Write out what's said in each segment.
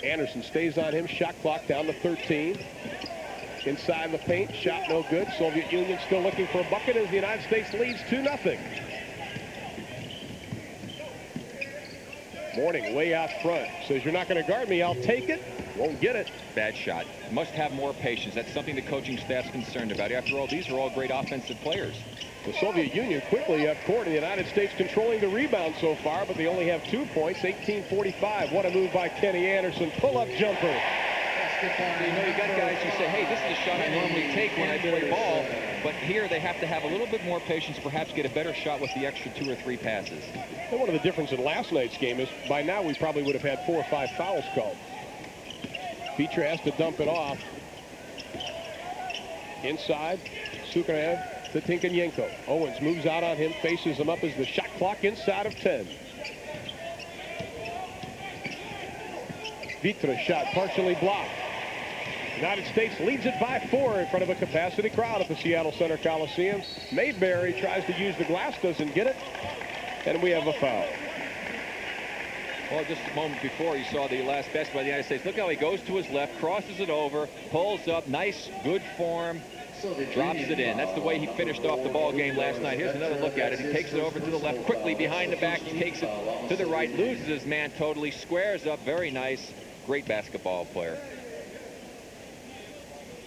Anderson stays on him. Shot clock down to 13. Inside the paint, shot no good. Soviet Union still looking for a bucket as the United States leads 2-0. Mourning way out front. Says, you're not going to guard me. I'll take it. Won't get it. Bad shot. Must have more patience. That's something the coaching staff's concerned about. After all, these are all great offensive players. The Soviet Union quickly up court, and the United States controlling the rebound so far, but they only have 2 points, 18-45. What a move by Kenny Anderson. Pull-up jumper. You know, you got guys who say, hey, this is a shot I normally take when I play ball, but here they have to have a little bit more patience, perhaps get a better shot with the extra 2 or 3 passes. And one of the differences in last night's game is by now we probably would have had 4 or 5 fouls called. Feature has to dump it off. Inside, Sukharev to Tinkanyenko. Owens moves out on him, faces him up as the shot clock inside of 10. Vitra shot partially blocked. United States leads it by 4 in front of a capacity crowd at the Seattle Center Coliseum. Mayberry tries to use the glass, doesn't get it, and we have a foul. Well, just a moment before, you saw the last basket by the United States. Look how he goes to his left, crosses it over, pulls up, nice, good form, drops it in. That's the way he finished off the ball game last night. Here's another look at it. He takes it over to the left, quickly behind the back. He takes it to the right, loses his man totally, squares up, very nice, great basketball player.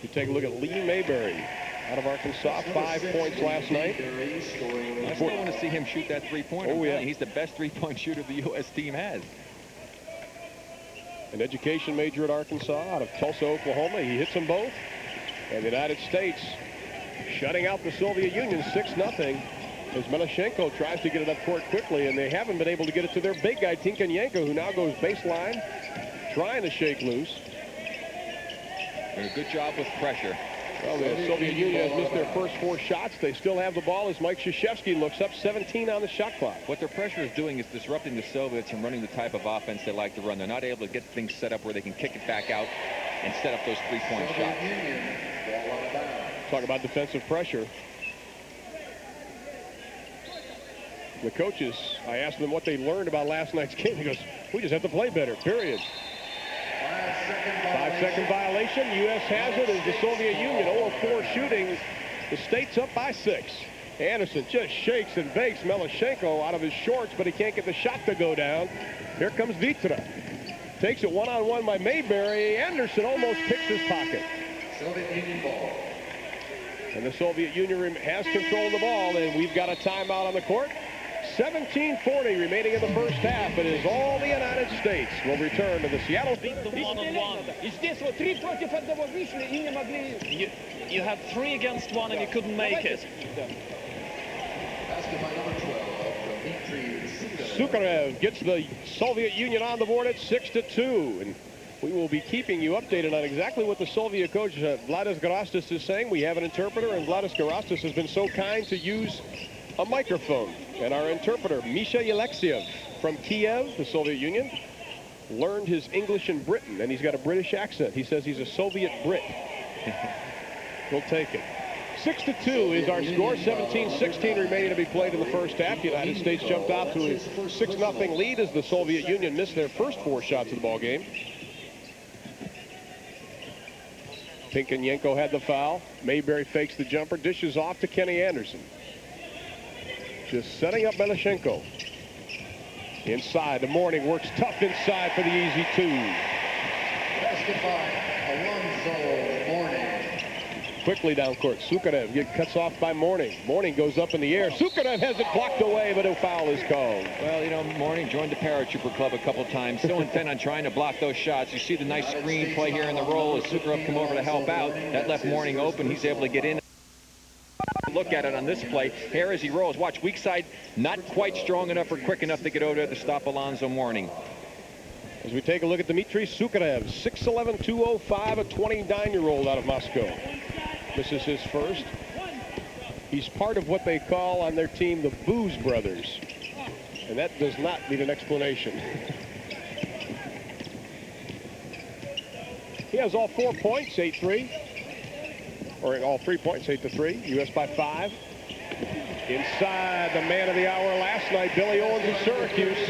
You take a look at Lee Mayberry out of Arkansas, 5 points last night. I still want to see him shoot that three-pointer. Oh, yeah. He's the best three-point shooter the U.S. team has. An education major at Arkansas out of Tulsa, Oklahoma. He hits them both. And the United States shutting out the Soviet Union 6-0 as Melashenko tries to get it up court quickly, and they haven't been able to get it to their big guy, Tinkanyenko, who now goes baseline, trying to shake loose. Doing a good job with pressure. Well, the Soviet Union has missed their first 4 shots. They still have the ball as Mike Krzyzewski looks up, 17 on the shot clock. What their pressure is doing is disrupting the Soviets and running the type of offense they like to run. They're not able to get things set up where they can kick it back out and set up those three-point shots. Talk about defensive pressure. The coaches, I asked them what they learned about last night's game. He goes, we just have to play better, period. 5-second violation. U.S. has it as the Soviet Union 0-4 shooting. The States up by 6. Anderson just shakes and bakes Melashenko out of his shorts, but he can't get the shot to go down. Here comes Vitra. Takes it one-on-one by Mayberry. Anderson almost picks his pocket. Soviet Union ball. And the Soviet Union has control of the ball, and we've got a timeout on the court. 17:40 remaining in the first half. It is all the United States. Will return to the Seattle. You had 3 against 1 and you couldn't make it. Sukharev gets the Soviet Union on the board at 6-2. And we will be keeping you updated on exactly what the Soviet coach Vladis Garastas is saying. We have an interpreter, and Vladis Garastas has been so kind to use a microphone. And our interpreter, Misha Alexiev from Kiev, the Soviet Union, learned his English in Britain, and he's got a British accent. He says he's a Soviet Brit. We'll take it. 6-2 is our score. 17-16 remaining to be played in the first half. The United States jumped out to a 6-0 lead as the Soviet Union missed their first 4 shots of the ball game. Tinkanyenko had the foul. Mayberry fakes the jumper, dishes off to Kenny Anderson. Just setting up Melashenko. Inside, the Mourning works tough inside for the easy 2. Basket by Alonzo Mourning. Quickly down court, Sukharev cuts off by Mourning. Mourning goes up in the air. Sukharev has it blocked away, but a foul is called. Well, you know, Mourning joined the Paratrooper Club a couple times, so intent on trying to block those shots. You see the nice screen play here in the roll as Sukharev come over to help out. That left Mourning open. He's able to get in. Look at it on this play. Here as he rolls. Watch, weak side, not quite strong enough or quick enough to get over there to stop Alonzo Mourning. As we take a look at Dmitry Sukharev, 6'11", 205, a 29-year-old out of Moscow. This is his first. He's part of what they call on their team the Booze Brothers. And that does not need an explanation. He has all 4 points, 8-3. Or all 3 points, 8-3. U.S. by 5. Inside, the man of the hour last night, Billy Owens of Syracuse.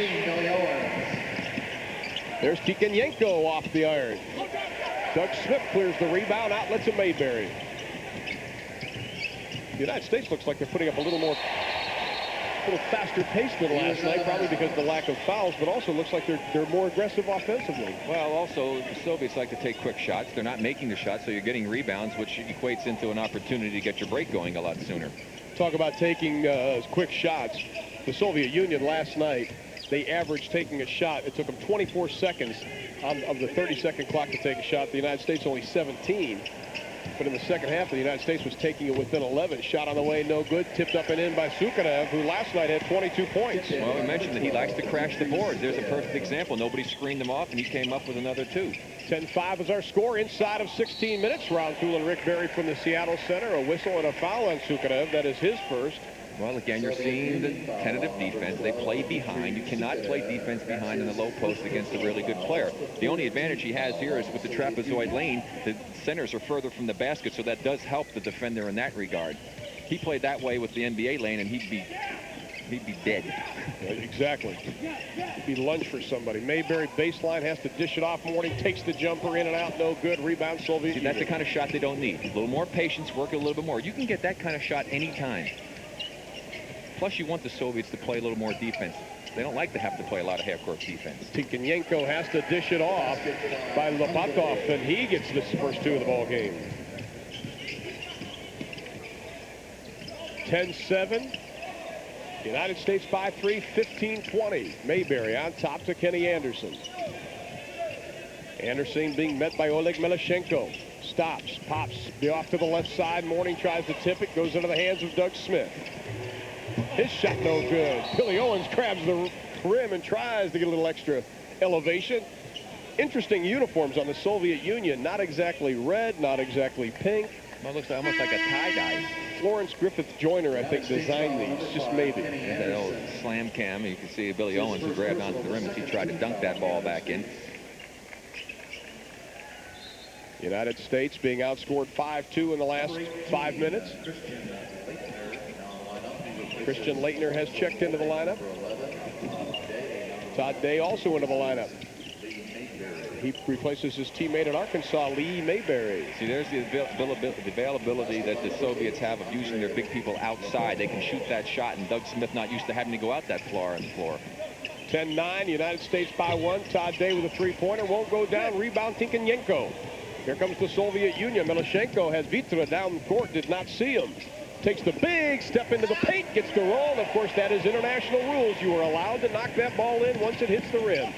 There's Tikhonenko off the iron. Doug Smith clears the rebound, outlets to Mayberry. The United States looks like they're putting up a little faster pace than last night, probably because of the lack of fouls, but also looks like they're more aggressive offensively. Well, also, the Soviets like to take quick shots. They're not making the shots, so you're getting rebounds, which equates into an opportunity to get your break going a lot sooner. Talk about taking quick shots. The Soviet Union last night, they averaged taking a shot. It took them 24 seconds of the 30-second clock to take a shot. The United States only 17. But in the second half, the United States was taking it within 11. Shot on the way, no good. Tipped up and in by Sukhanev, who last night had 22 points. Well, we mentioned that he likes to crash the boards. There's a perfect example. Nobody screened him off, and he came up with another 2. 10-5 is our score inside of 16 minutes. Ravchul and Rick Barry from the Seattle Center. A whistle and a foul on Sukhanev. That is his first. Well, again, you're seeing the tentative defense. They play behind. You cannot play defense behind in the low post against a really good player. The only advantage he has here is with the trapezoid lane, the centers are further from the basket, so that does help the defender in that regard. He played that way with the NBA lane, and he'd be dead. Exactly. He'd be lunch for somebody. Mayberry baseline, has to dish it off. Morning takes the jumper in and out, no good. Rebound, Soviet Union. That's the kind of shot they don't need. A little more patience, work a little bit more. You can get that kind of shot anytime. Plus, you want the Soviets to play a little more defense. They don't like to have to play a lot of half-court defense. Tikhonenko has to dish it off by Lopatov, and he gets the first 2 of the ball game. 10-7. United States by 3, 15-20. Mayberry on top to Kenny Anderson. Anderson being met by Oleg Milashenko. Stops, pops, be off to the left side. Morning tries to tip it, goes into the hands of Doug Smith. His shot no good. Billy Owens grabs the rim and tries to get a little extra elevation. Interesting uniforms on the Soviet Union. Not exactly red, not exactly pink. Well, it looks almost like a tie-dye. Florence Griffith Joyner, I think, designed these. Just maybe. That old slam cam. You can see Billy Owens who grabbed onto the rim as he tried to dunk that ball back in. United States being outscored 5-2 in the last 5 minutes. Christian Laettner has checked into the lineup. Todd Day also into the lineup. He replaces his teammate at Arkansas, Lee Mayberry. See, there's the availability that the Soviets have of using their big people outside. They can shoot that shot, and Doug Smith not used to having to go out that far on the floor. 10-9, United States by 1. Todd Day with a three-pointer, won't go down. Rebound, Tikhonenko. Here comes the Soviet Union. Milashenko has Vitra down the court, did not see him. Takes the big step into the paint, gets the roll. And of course, that is international rules. You are allowed to knock that ball in once it hits the rim.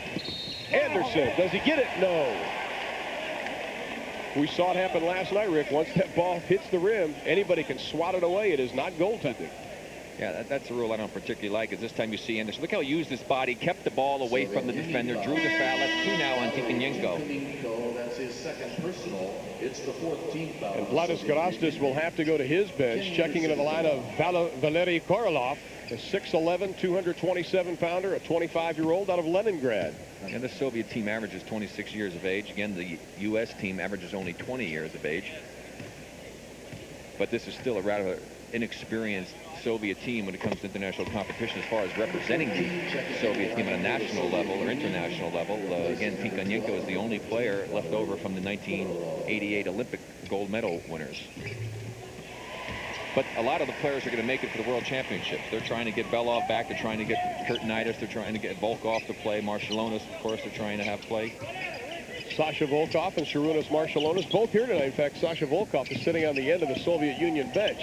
Anderson, does he get it? No. We saw it happen last night, Rick. Once that ball hits the rim, anybody can swat it away. It is not goaltending. Yeah, that's a rule I don't particularly like, is this time you see Anderson. Look how he used his body, kept the ball away from the defender, drew the foul. That's 2 now on Tikhonenko. That's his second personal. It's the 4th team foul. And Vladis Garastas will have to go to his bench, checking into the line of Valery Korolov, a 6'11", 227-pounder, a 25-year-old out of Leningrad. And the Soviet team averages 26 years of age. Again, the U.S. team averages only 20 years of age. But this is still a rather inexperienced Soviet team when it comes to international competition as far as representing the Soviet team at a national level or international level. Again, Tikhonenko is the only player left over from the 1988 Olympic gold medal winners. But a lot of the players are going to make it for the World Championships. They're trying to get Belov back. They're trying to get Kurtinitis. They're trying to get Volkov to play. Marshallonis, of course, they're trying to have play. Sasha Volkov and Sharunas Marshallonis both here tonight. In fact, Sasha Volkov is sitting on the end of the Soviet Union bench.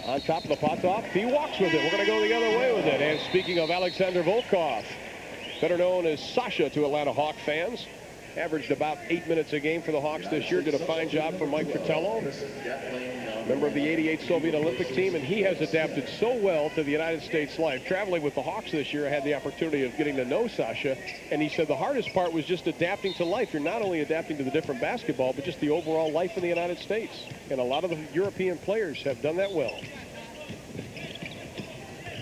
On top of the Potov, he walks with it. We're going to go the other way with it. And speaking of Alexander Volkov, better known as Sasha to Atlanta Hawk fans, averaged about 8 minutes a game for the Hawks this year. Did a fine job for Mike Fratello, member of the '88 Soviet Olympic team, and he has adapted so well to the United States life. Traveling with the Hawks this year, I had the opportunity of getting to know Sasha, and he said the hardest part was just adapting to life. You're not only adapting to the different basketball, but just the overall life in the United States. And a lot of the European players have done that well.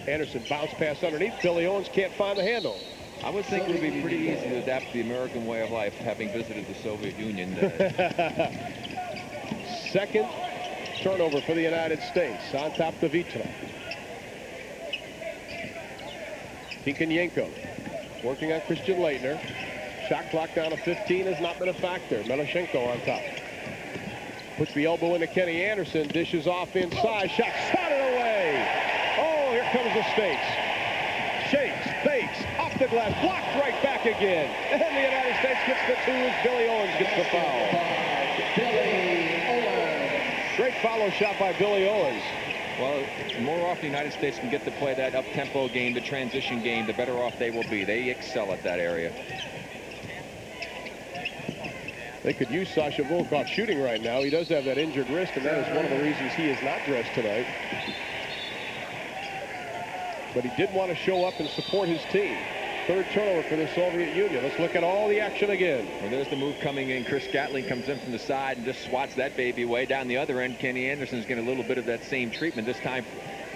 Anderson bounce pass underneath. Billy Owens can't find the handle. I would think it would be pretty easy to adapt to the American way of life, having visited the Soviet Union. Second turnover for the United States. On top to Vitra. Tikhonenko working on Christian Laettner. Shot clock down to 15 has not been a factor. Melashenko on top. Puts the elbow into Kenny Anderson. Dishes off inside. Shot swatted away. Oh, here comes the States. Shakes, fakes, off the glass, blocked right back again. And the United States gets the 2 as Billy Owens gets the foul. Great follow shot by Billy Owens. Well, the more often the United States can get to play that up-tempo game, the transition game, the better off they will be. They excel at that area. They could use Sasha Volkov shooting right now. He does have that injured wrist, and that is one of the reasons he is not dressed tonight. But he did want to show up and support his team. Third turnover for the Soviet Union. Let's look at all the action again. Well, there's the move coming in. Chris Gatling comes in from the side and just swats that baby away. Down the other end, Kenny Anderson's getting a little bit of that same treatment, this time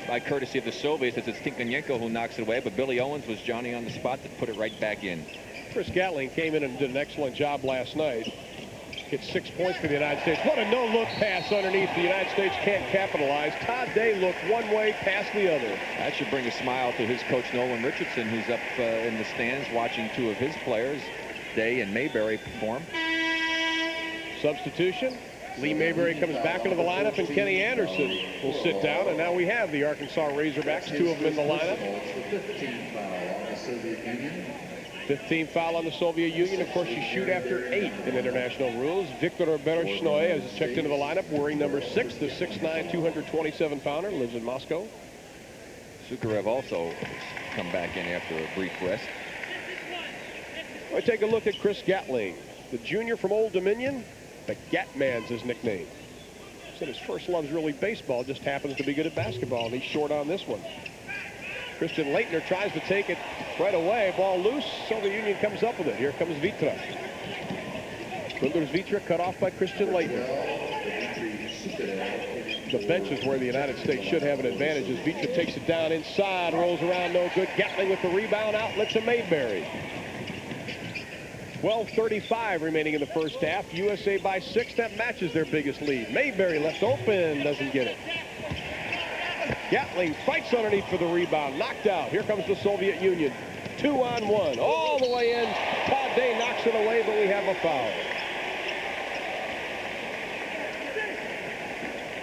by courtesy of the Soviets. It's Tinkonyenko who knocks it away, but Billy Owens was Johnny on the spot to put it right back in. Chris Gatling came in and did an excellent job last night. Gets 6 points for the United States. What a no-look pass underneath. The United States can't capitalize. Todd Day looked one way, past the other. That should bring a smile to his coach, Nolan Richardson, who's up in the stands watching 2 of his players, Day and Mayberry, perform. Substitution. Lee Mayberry comes back into the lineup, and Kenny Anderson will sit down. And now we have the Arkansas Razorbacks, 2 of them in the lineup. 15th foul on the Soviet Union. Of course, you shoot after 8 in international rules. Viktor Bereshnoy has checked into the lineup, wearing number 6, the 6'9", 227-pounder, lives in Moscow. Sukarev also come back in after a brief rest. I take a look at Chris Gatling, the junior from Old Dominion. The Gatman's his nickname. Said his first love's really baseball, just happens to be good at basketball, and he's short on this one. Christian Laettner tries to take it right away. Ball loose. Soviet Union comes up with it. Here comes Vitra. Gundars Vitra cut off by Christian Laettner. The bench is where the United States should have an advantage as Vitra takes it down inside, rolls around, no good. Gatling with the rebound, outlet to Mayberry. 12:35 remaining in the first half. USA by 6. That matches their biggest lead. Mayberry left open, doesn't get it. Gatling fights underneath for the rebound, knocked out. Here comes the Soviet Union. 2-on-1, all the way in. Todd Day knocks it away, but we have a foul.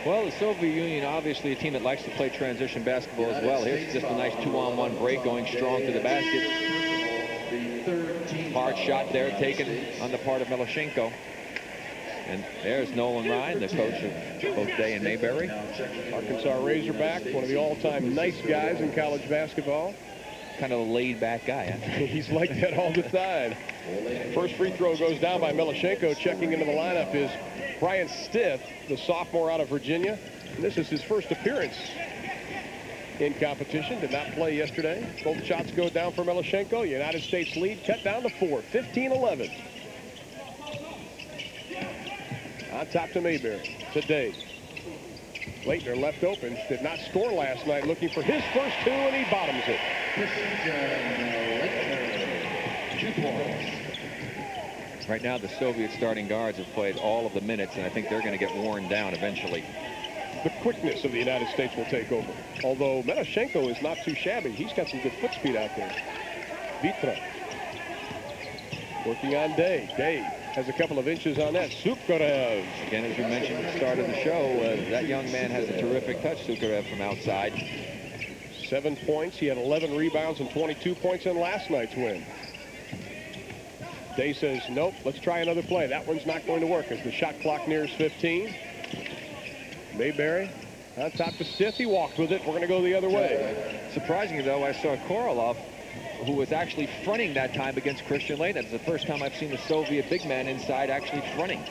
Well, the Soviet Union, obviously a team that likes to play transition basketball as well. Here's just a nice 2-on-1 break, going strong to the basket. Hard shot there taken on the part of Melashenko. And there's Nolan Ryan, the coach of both Day and Mayberry. Arkansas Razorback, one of the all-time nice guys in college basketball. Kind of a laid-back guy, huh? He's like that all the time. First free throw goes down by Melashenko. Checking into the lineup is Brian Stith, the sophomore out of Virginia. And this is his first appearance in competition. Did not play yesterday. Both shots go down for Melashenko. United States lead cut down to 4, 15-11. On top to Mayberry. Today. Laettner left open. Did not score last night. Looking for his first 2, and he bottoms it. 2 points. Right now, the Soviet starting guards have played all of the minutes, and I think they're going to get worn down eventually. The quickness of the United States will take over. Although Melashenko is not too shabby. He's got some good foot speed out there. Vitra. Working on Day. Day has a couple of inches on that. Sukarev. Again, as we mentioned at the start of the show, that young man has a terrific touch, Sukarev, from outside. 7 points. He had 11 rebounds and 22 points in last night's win. Day says, nope, let's try another play. That one's not going to work as the shot clock nears 15. Mayberry on top to Stith. He walked with it. We're going to go the other way. Surprisingly, though, I saw Korolev, who was actually fronting that time against Christian Laettner. It's the first time I've seen the Soviet big man inside actually fronting.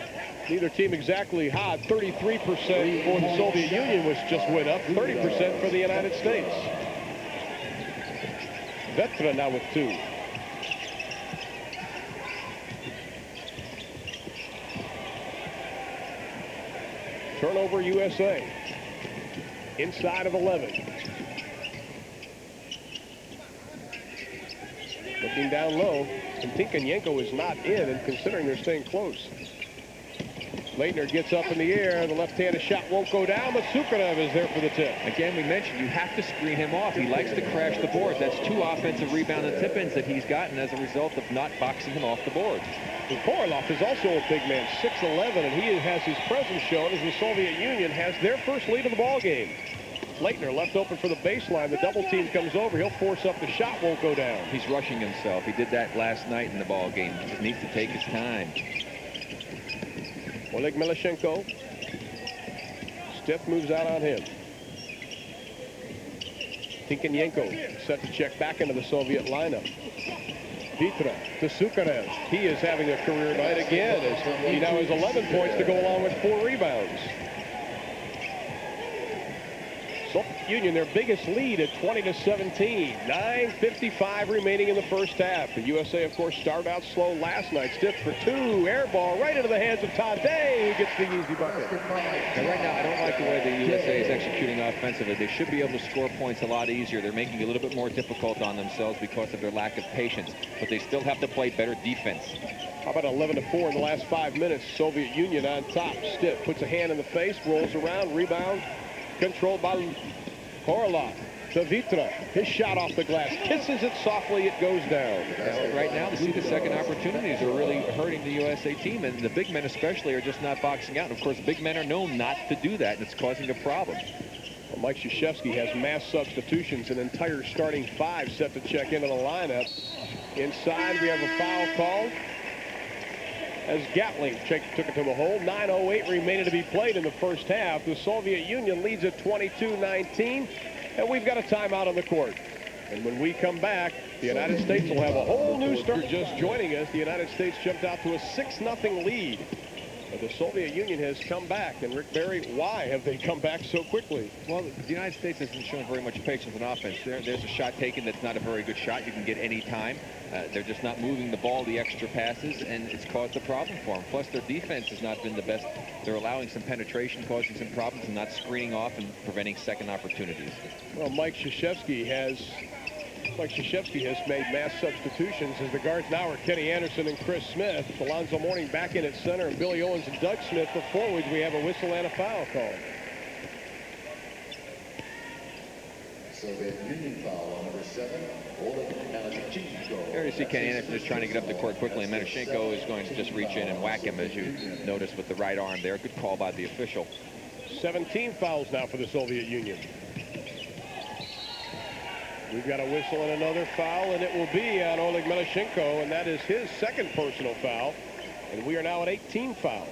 Neither team exactly hot. 33% for the Soviet Union, which just went up. 30% for the United States. Vetra now with 2. Turnover USA. Inside of 11. Looking down low, and Tinkonyenko is not in, and considering they're staying close. Leitner gets up in the air. The left-handed shot won't go down, but Sukharev is there for the tip. Again, we mentioned you have to screen him off. He likes to crash the boards. That's 2 offensive rebound and tip-ins that he's gotten as a result of not boxing him off the boards. And Korolev is also a big man, 6'11", and he has his presence shown as the Soviet Union has their first lead of the ball game. Leitner left open for the baseline. The double team comes over. He'll force up the shot, won't go down. He's rushing himself. He did that last night in the ball game. He just needs to take his time. Oleg Milashenko. Stiff moves out on him. Tinkenyenko set to check back into the Soviet lineup. Vitra to Sukharev. He is having a career night again as he now has 11 points to go along with 4 rebounds. Soviet Union, their biggest lead at 20-17. 9:55 remaining in the first half. The USA, of course, started out slow last night. Stiff for 2. Air ball right into the hands of Todd Day, who gets the easy bucket. Now, right now, I don't like the way the USA is executing offensively. They should be able to score points a lot easier. They're making it a little bit more difficult on themselves because of their lack of patience. But they still have to play better defense. How about 11-4 in the last 5 minutes? Soviet Union on top. Stiff puts a hand in the face, rolls around, rebound. Controlled by Korolev to Vitra. His shot off the glass. Kisses it softly. It goes down. Right now, to see the second opportunities are really hurting the USA team. And the big men especially are just not boxing out. And of course, big men are known not to do that. And it's causing a problem. Well, Mike Krzyzewski has mass substitutions. An entire starting 5 set to check into the lineup. Inside, we have a foul called as Gatling took it to the hole. 9:08 remaining to be played in the first half. The Soviet Union leads at 22-19, and we've got a timeout on the court. And when we come back, the United States will have a whole new start. Just joining us, the United States jumped out to a 6-0 lead. But the Soviet Union has come back. And Rick Barry, why have they come back so quickly? Well, the United States hasn't shown very much patience on offense. There's a shot taken that's not a very good shot. You can get any time. They're just not moving the ball, the extra passes, and it's caused a problem for them. Plus, their defense has not been the best. They're allowing some penetration, causing some problems, and not screening off and preventing second opportunities. Well, Mike Krzyzewski has made mass substitutions as the guards now are Kenny Anderson and Chris Smith. Alonzo Mourning back in at center, and Billy Owens and Doug Smith for forwards. We have a whistle and a foul call. Soviet Union foul on number 7, Oleg Milashenko. There you see Kenny Anderson is trying to get up the court quickly, and Milashenko is going to just reach in and whack him, as you notice, with the right arm there. Good call by the official. 17 fouls now for the Soviet Union. We've got a whistle and another foul, and it will be on Oleg Milashenko, and that is his second personal foul. And we are now at 18 fouls.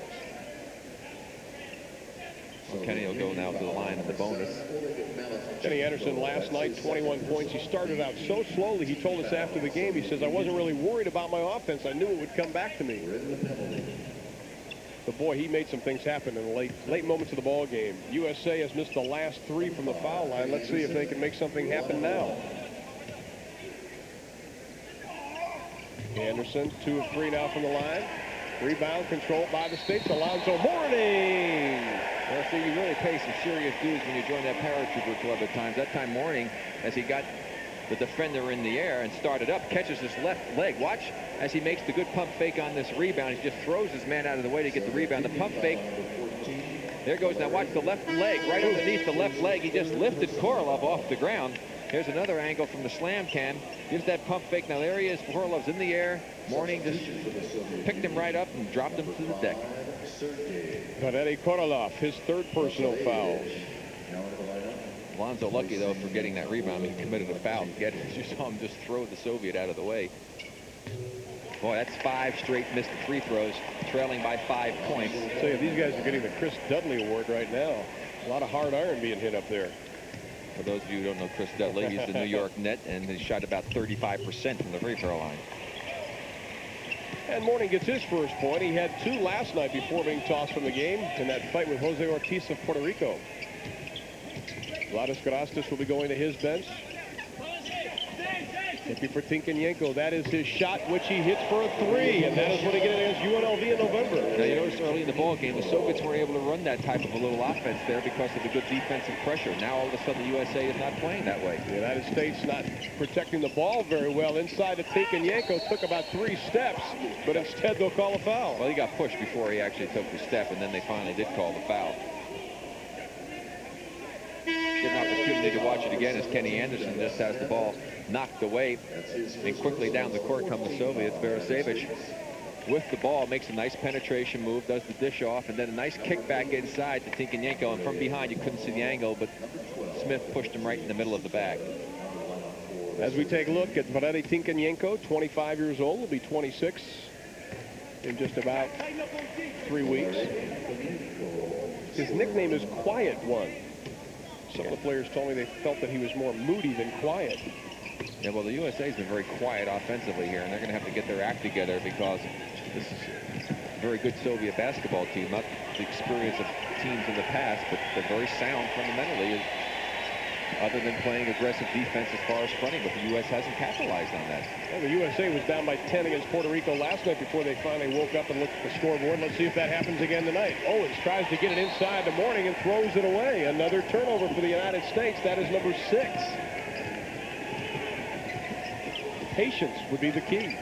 So Kenny will go now to the line of the bonus. Kenny Anderson last night, 21 points. He started out so slowly. He told us after the game, he says, I wasn't really worried about my offense. I knew it would come back to me. But boy, he made some things happen in the late moments of the ball game. USA has missed the last 3 from the foul line. Let's see if they can make something happen now. Anderson, 2 of 3 now from the line. Rebound controlled by the States. Alonzo Mourning. Well, see, you really pay some serious dues when you join that paratrooper club at times. That time Mourning, as he got the defender in the air and started up, catches his left leg. Watch as he makes the good pump fake on this rebound. He just throws his man out of the way to get the rebound. The pump fake. There goes. Now watch the left leg. Right underneath the left leg. He just lifted Korolev off the ground. Here's another angle from the slam cam. Gives that pump fake. Now there he is. Korolev's in the air. Mourning just picked him right up and dropped him to the deck. Valeri Korolev, his 3rd personal foul. Alonzo lucky, though, for getting that rebound. He committed a foul to get it. You saw him just throw the Soviet out of the way. Boy, that's 5 straight missed free throws, trailing by 5 points. So yeah, these guys are getting the Chris Dudley Award right now. A lot of hard iron being hit up there. For those of you who don't know Chris Dudley, he's the New York net, and he shot about 35% from the free throw line. And Mourning gets his first point. He had 2 last night before being tossed from the game in that fight with Jose Ortiz of Puerto Rico. Vladis Garastas will be going to his bench. Looking for Tinkenyenko. That is his shot, which he hits for a 3, and that is what he gets against UNLV in November. Now, you notice early in the ball game, the Soviets were able to run that type of a little offense there because of the good defensive pressure. Now, all of a sudden, the USA is not playing that way. The United States not protecting the ball very well. Inside to Tinkenyenko, took about 3 steps, but instead they'll call a foul. Well, he got pushed before he actually took the step, and then they finally did call the foul. Get an opportunity to watch it again as Kenny Anderson just has the ball knocked away. And quickly down the court come the Soviets. Bereshevich with the ball makes a nice penetration move, does the dish off, and then a nice kick back inside to Tinkenyenko. And from behind, you couldn't see the angle, but Smith pushed him right in the middle of the bag. As we take a look at Valeri Tinkenyenko, 25 years old, will be 26 in just about 3 weeks. His nickname is Quiet One. Some of the players told me they felt that he was more moody than quiet. Yeah, well, the USA has been very quiet offensively here, and they're going to have to get their act together because this is a very good Soviet basketball team. Not the experience of teams in the past, but they're very sound fundamentally, other than playing aggressive defense as far as fronting, but the U.S. hasn't capitalized on that. Well, the USA was down by 10 against Puerto Rico last night before they finally woke up and looked at the scoreboard. Let's see if that happens again tonight. Owens tries to get it inside the morning and throws it away. Another turnover for the United States. That is number 6. Patience would be the key.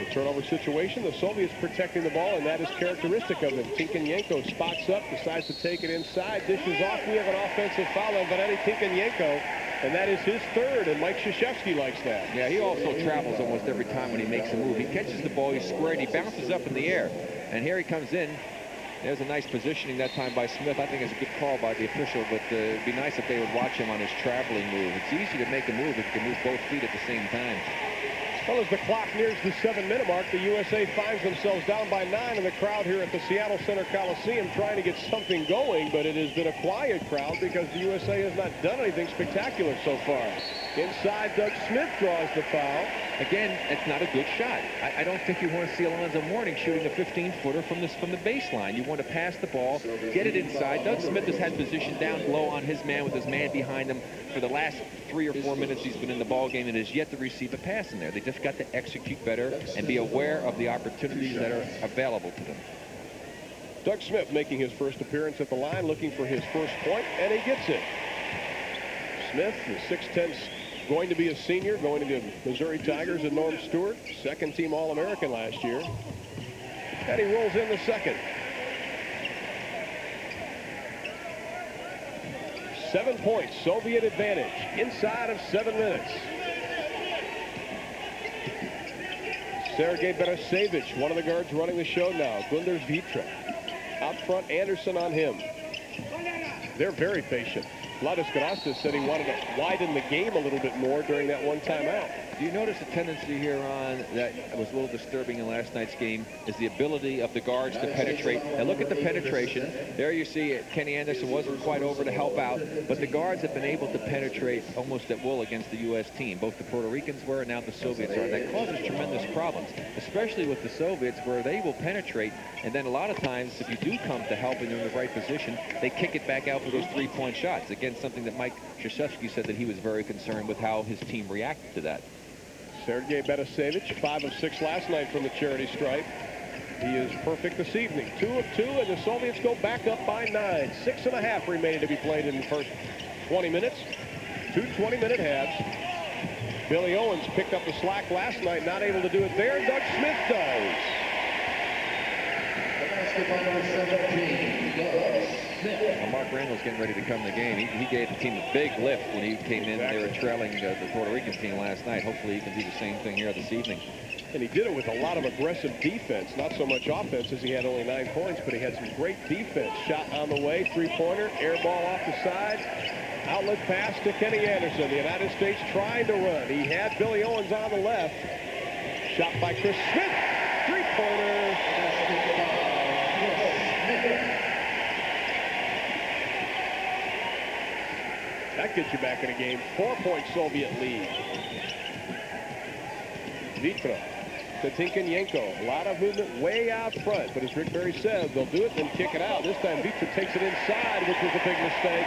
The turnover situation, the Soviets protecting the ball, and that is characteristic of them. Tinkenyenko spots up, decides to take it inside, dishes off. We have an offensive foul on Valeri Tinkenyenko, and that is his 3rd, and Mike Krzyzewski likes that. Yeah, he also travels almost every time when he makes a move. He catches the ball, he's squared, he bounces up in the air, and here he comes in. There's a nice positioning that time by Smith. I think it's a good call by the official, but it'd be nice if they would watch him on his traveling move. It's easy to make a move if you can move both feet at the same time. Well, as the clock nears the 7-minute mark, the USA finds themselves down by 9 in the crowd here at the Seattle Center Coliseum trying to get something going, but it has been a quiet crowd because the USA has not done anything spectacular so far. Inside, Doug Smith draws the foul. Again, it's not a good shot. I don't think you want to see Alonzo Mourning shooting a 15-footer from the baseline. You want to pass the ball, get it inside. Doug Smith has had position down low on his man with his man behind him for the last 3 or 4 minutes he's been in the ball game and has yet to receive a pass in there. They just got to execute better and be aware of the opportunities that are available to them. Doug Smith making his first appearance at the line, looking for his first point, and he gets it. Smith, the 6'10", going to be a senior, going to the Missouri Tigers and Norm Stewart, second-team All-American last year. And he rolls in the second. 7 points, Soviet advantage, inside of 7 minutes. Sergei Bereshevich, one of the guards running the show now. Gunders Vitra. Out front, Anderson on him. They're very patient. Vladas Garastas said he wanted to widen the game a little bit more during that one timeout. Do you notice a tendency here on that was a little disturbing in last night's game is the ability of the guards to penetrate. And look at the penetration. There you see it. Kenny Anderson wasn't quite over to help out, but the guards have been able to penetrate almost at will against the U.S. team. Both the Puerto Ricans were and now the Soviets are. That causes tremendous problems, especially with the Soviets where they will penetrate. And then a lot of times, if you do come to help and you're in the right position, they kick it back out for those 3-point shots. Again, something that Mike Krzyzewski said that he was very concerned with how his team reacted to that. Sergei Bereshevich, 5 of 6 last night from the charity stripe. He is perfect this evening. 2 of 2, and the Soviets go back up by 9. 6.5 remaining to be played in the first 20 minutes. 2 20-minute halves. Billy Owens picked up the slack last night, not able to do it there. Doug Smith does. Basketball number 17, Doug Smith. Well, Mark Randall's getting ready to come to the game. He gave the team a big lift when he came in. They were trailing the Puerto Rican team last night. Hopefully he can do the same thing here this evening. And he did it with a lot of aggressive defense. Not so much offense as he had only 9 points, but he had some great defense. Shot on the way, 3-pointer, air ball off the side. Outlet pass to Kenny Anderson. The United States trying to run. He had Billy Owens on the left. Shot by Chris Smith. 3-pointer. That gets you back in a game. 4-point Soviet lead. Vitra to Tinkenyenko. A lot of movement way out front. But as Rick Barry said, they'll do it, then kick it out. This time Vitra takes it inside, which was a big mistake.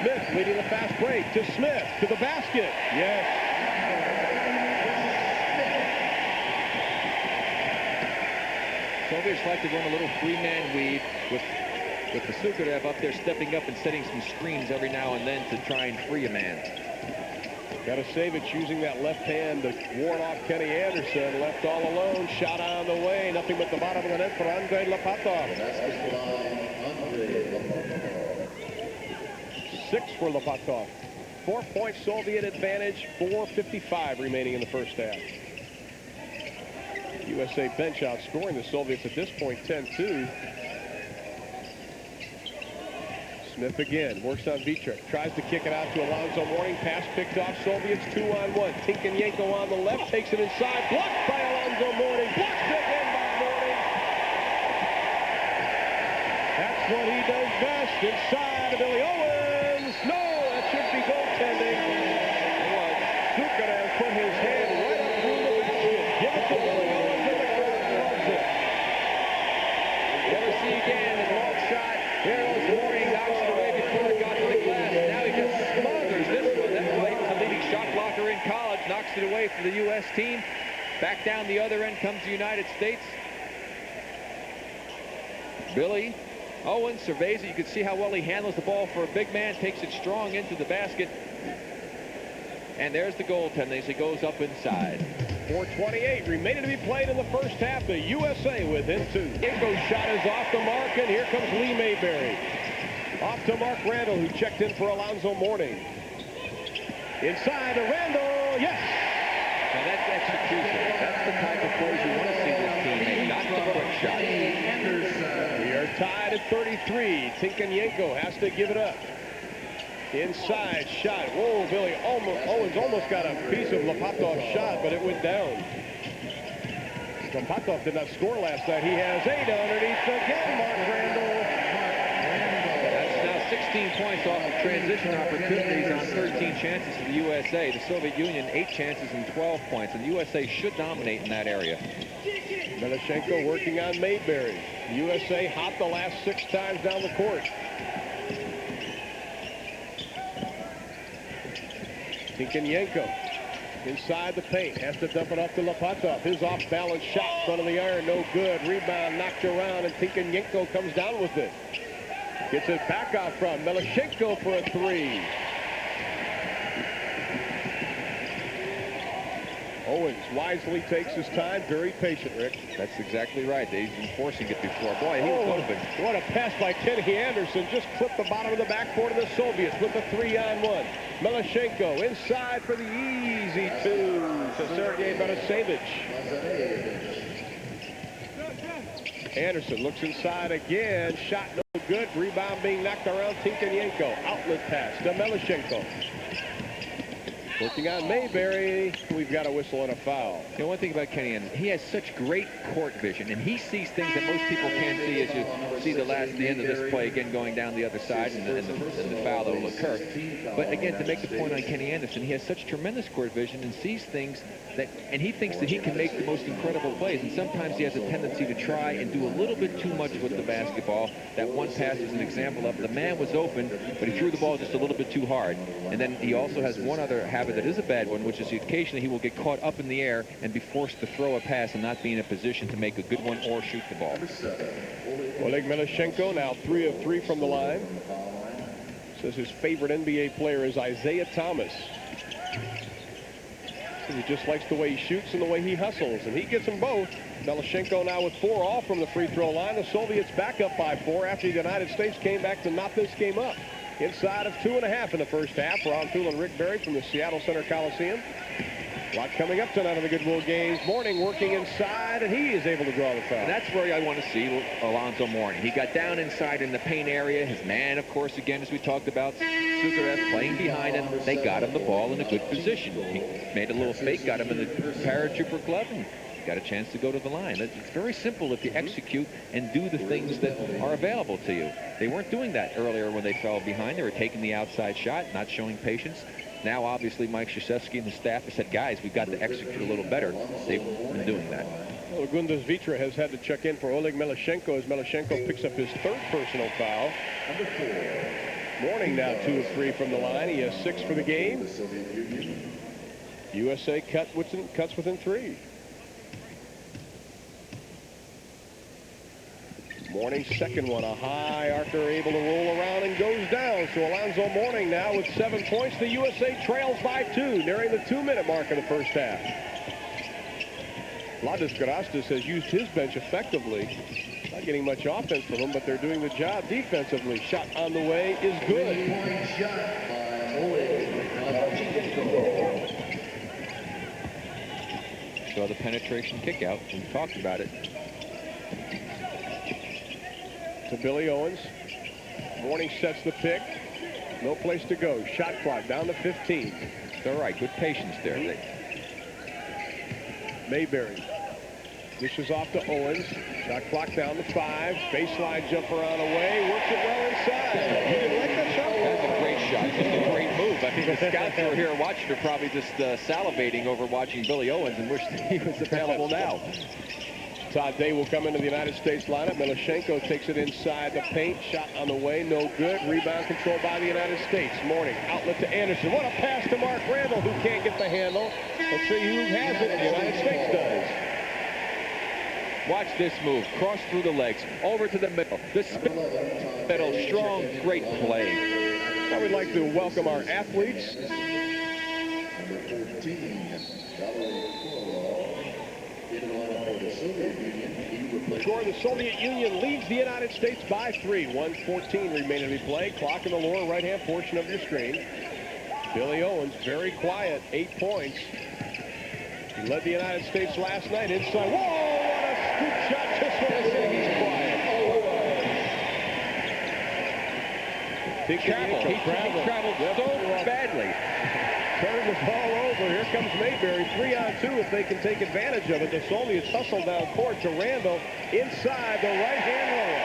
Smith leading the fast break to Smith to the basket. Yes. Soviets like to run a little three-man weave with the Sukarev up there stepping up and setting some screens every now and then to try and free a man. Gatasevich using that left hand to ward off Kenny Anderson. Left all alone. Shot on the way. Nothing but the bottom of the net for Andrei Lapatov. 6 for Lapatov. 4-point Soviet advantage. 4:55 remaining in the first half. USA bench outscoring the Soviets at this point 10-2. Smith again works on Vitrek, tries to kick it out to Alonzo Mourning. Pass picked off. Soviets 2-on-1. Tinkenyenko on the left, takes it inside, blocked by Alonzo Mourning. Blocked again by Mourning. That's what he does best. Inside of Billy Owens. No, that should be goaltending. Sukarev put his hand right up through the basket. Give it to Billy Owens, and the crowd loves it. Never see again the long shot. There was Mourning, knocks it away before it got to the glass. Now he just smothers this one. That's why he was a leading shot blocker in college. Knocks it away for the U.S. team. Back down the other end comes the United States. Billy Owens surveys it. You can see how well he handles the ball for a big man. Takes it strong into the basket. And there's the goaltender as he goes up inside. 4:28 remaining to be played in the first half. The USA within 2. Yenko's shot is off the mark, and here comes Lee Mayberry. Off to Mark Randall, who checked in for Alonzo Mourning. Inside to Randall, yes! And that's execution. That's the type of plays you want to see this team make, not the quick shot. We are tied at 33. Tinkenyenko has to give it up. Inside shot. Whoa, Billy Owens almost got a piece of Lapatov's shot, but it went down. Lapatov did not score last night. He has 8 underneath again. Mark Randall. That's now 16 points off of transition opportunities on 13 chances for the USA. The Soviet Union 8 chances and 12 points, and the USA should dominate in that area. Melashenko working on Mayberry. USA hopped the last 6 times down the court. Tinkenyenko inside the paint, has to dump it off to Lapatov. His off-balance shot in front of the iron, no good. Rebound knocked around, and Tinkenyenko comes down with it. Gets it back out front. Melashenko for a 3. Owens wisely takes his time, very patient, Rick. That's exactly right. They've been forcing it before. Boy, he was open. What a pass by Kenny Anderson. Just clipped the bottom of the backboard of the Soviets with a 3-on-1. Melashenko inside for the easy 2 to Sergei Beresevich. Anderson looks inside again. Shot no good. Rebound being knocked around Tinkenyenko. Outlet pass to Melashenko. Working on Mayberry. We've got a whistle and a foul. You know, one thing about Kenny Anderson, he has such great court vision, and he sees things that most people can't see as you see the end of this play again going down the other side and the foul that will occur. But again, to make the point on Kenny Anderson, he has such tremendous court vision and sees things and he thinks that he can make the most incredible plays, and sometimes he has a tendency to try and do a little bit too much with the basketball. That one pass is an example of the man was open, but he threw the ball just a little bit too hard. And then he also has one other habit that is a bad one, which is occasionally he will get caught up in the air and be forced to throw a pass and not be in a position to make a good one or shoot the ball. Oleg Melashenko now 3 of 3 from the line. Says his favorite NBA player is Isaiah Thomas. He just likes the way he shoots and the way he hustles, and he gets them both. Melashenko now with 4 all from the free throw line. The Soviets back up by 4 after the United States came back to knot this game up. Inside of 2.5 in the first half. Ron Thule and Rick Barry from the Seattle Center Coliseum. A lot coming up tonight on the Goodwill Games. Mourning working inside, and he is able to draw the foul. And that's where I want to see Alonzo Mourning. He got down inside in the paint area. His man, of course, again, as we talked about, Sukarev playing behind him. They got him the ball in a good position. He made a little fake, got him in the paratrooper glove, and got a chance to go to the line. It's very simple if you execute and do the things that are available to you. They weren't doing that earlier when they fell behind. They were taking the outside shot, not showing patience. Now, obviously, Mike Krzyzewski and the staff have said, guys, we've got to execute a little better. They've been doing that. Well, Gundas Vitra has had to check in for Oleg Melashenko as Melashenko picks up his 3rd personal foul. Mourning now 2 of 3 from the line. He has 6 for the game. USA cuts within 3. Mourning second one, a high archer able to roll around and goes down. So Alonzo Mourning now with 7 points. The USA trails by 2, nearing the 2-minute mark of the first half. Vladas Garastas has used his bench effectively. Not getting much offense from him, but they're doing the job defensively. Shot on the way is good. 3-point shot by Oleg Melochenko. Saw the penetration kick out. We talked about it. To Billy Owens. Mourning sets the pick. No place to go. Shot clock down to 15. It's all right. Good patience there. Mayberry. Dishes off to Owens. Shot clock down to 5. Baseline jumper on away. Works it well inside. You didn't like that shot? That's a great shot. Just a great move. I think the scouts who are here watching are probably just salivating over watching Billy Owens and wish he was available now. Todd Day will come into the United States lineup. Melochenko takes it inside the paint. Shot on the way, no good. Rebound controlled by the United States. Mourning, outlet to Anderson. What a pass to Mark Randall, who can't get the handle. Let's see who has it. The United States does. Watch this move. Cross through the legs. Over to the middle. The spin middle. Strong, great play. Now we'd like to welcome our athletes. Number 14, Valerie Korolov. Into the lineup for the Soviet Union. He replaced Score, the Soviet Union leads the United States by 3. 1:14 remaining to be played. Clock in the lower right-hand portion of your screen. Billy Owens, very quiet, 8 points. He led the United States last night inside. Whoa, what a scoop shot. Just when I say he's quiet. He traveled so badly. Turn the ball over. Here comes Mayberry. 3-on-2 if they can take advantage of it. The Soviets hustle down court to Randall inside the right-hand roller.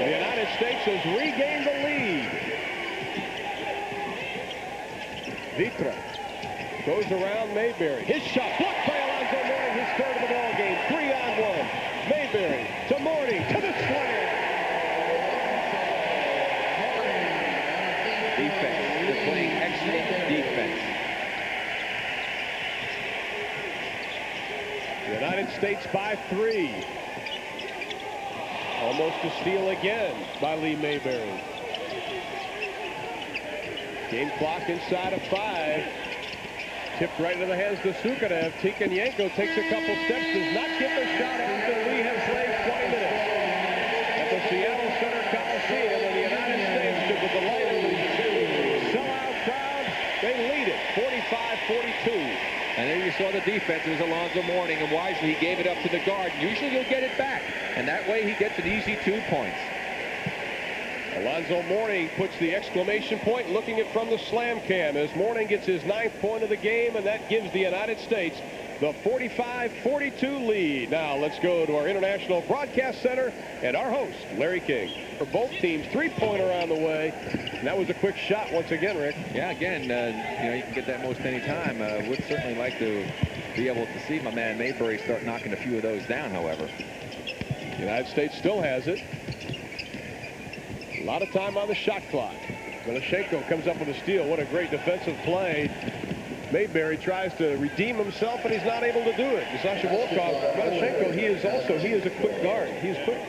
The United States has regained the lead. Vitra goes around Mayberry. His shot blocked by Alonzo Mourning, his third of the ball game. 3-on-1. Mayberry to Mourning to the slam. Defense. They're playing excellent defense. United States by 3. Almost a steal again by Lee Mayberry. Game clock inside of 5. Tipped right into the hands of Sukanev. Tikhonenko takes a couple steps, does not get the shot off, and we have played 20 minutes at the Seattle Center Coliseum, and the United States, with the light of the sellout crowd, they lead it 45-42. And then you saw the defense. It was Alonzo Mourning, and wisely he gave it up to the guard. Usually he'll get it back, and that way he gets an easy 2 points. Alonzo Mourning puts the exclamation point, looking it from the slam cam as Mourning gets his 9th point of the game, and that gives the United States the 45-42 lead. Now let's go to our International Broadcast Center and our host, Larry King. For both teams, 3-pointer on the way. And that was a quick shot once again, Rick. Yeah, again, you can get that most any time. Would certainly like to be able to see my man Mayberry start knocking a few of those down, however. The United States still has it. A lot of time on the shot clock. Melochenko comes up with a steal. What a great defensive play. Mayberry tries to redeem himself, and he's not able to do it. Sasha Volkov, Melochenko, he is a quick guard. He is quick.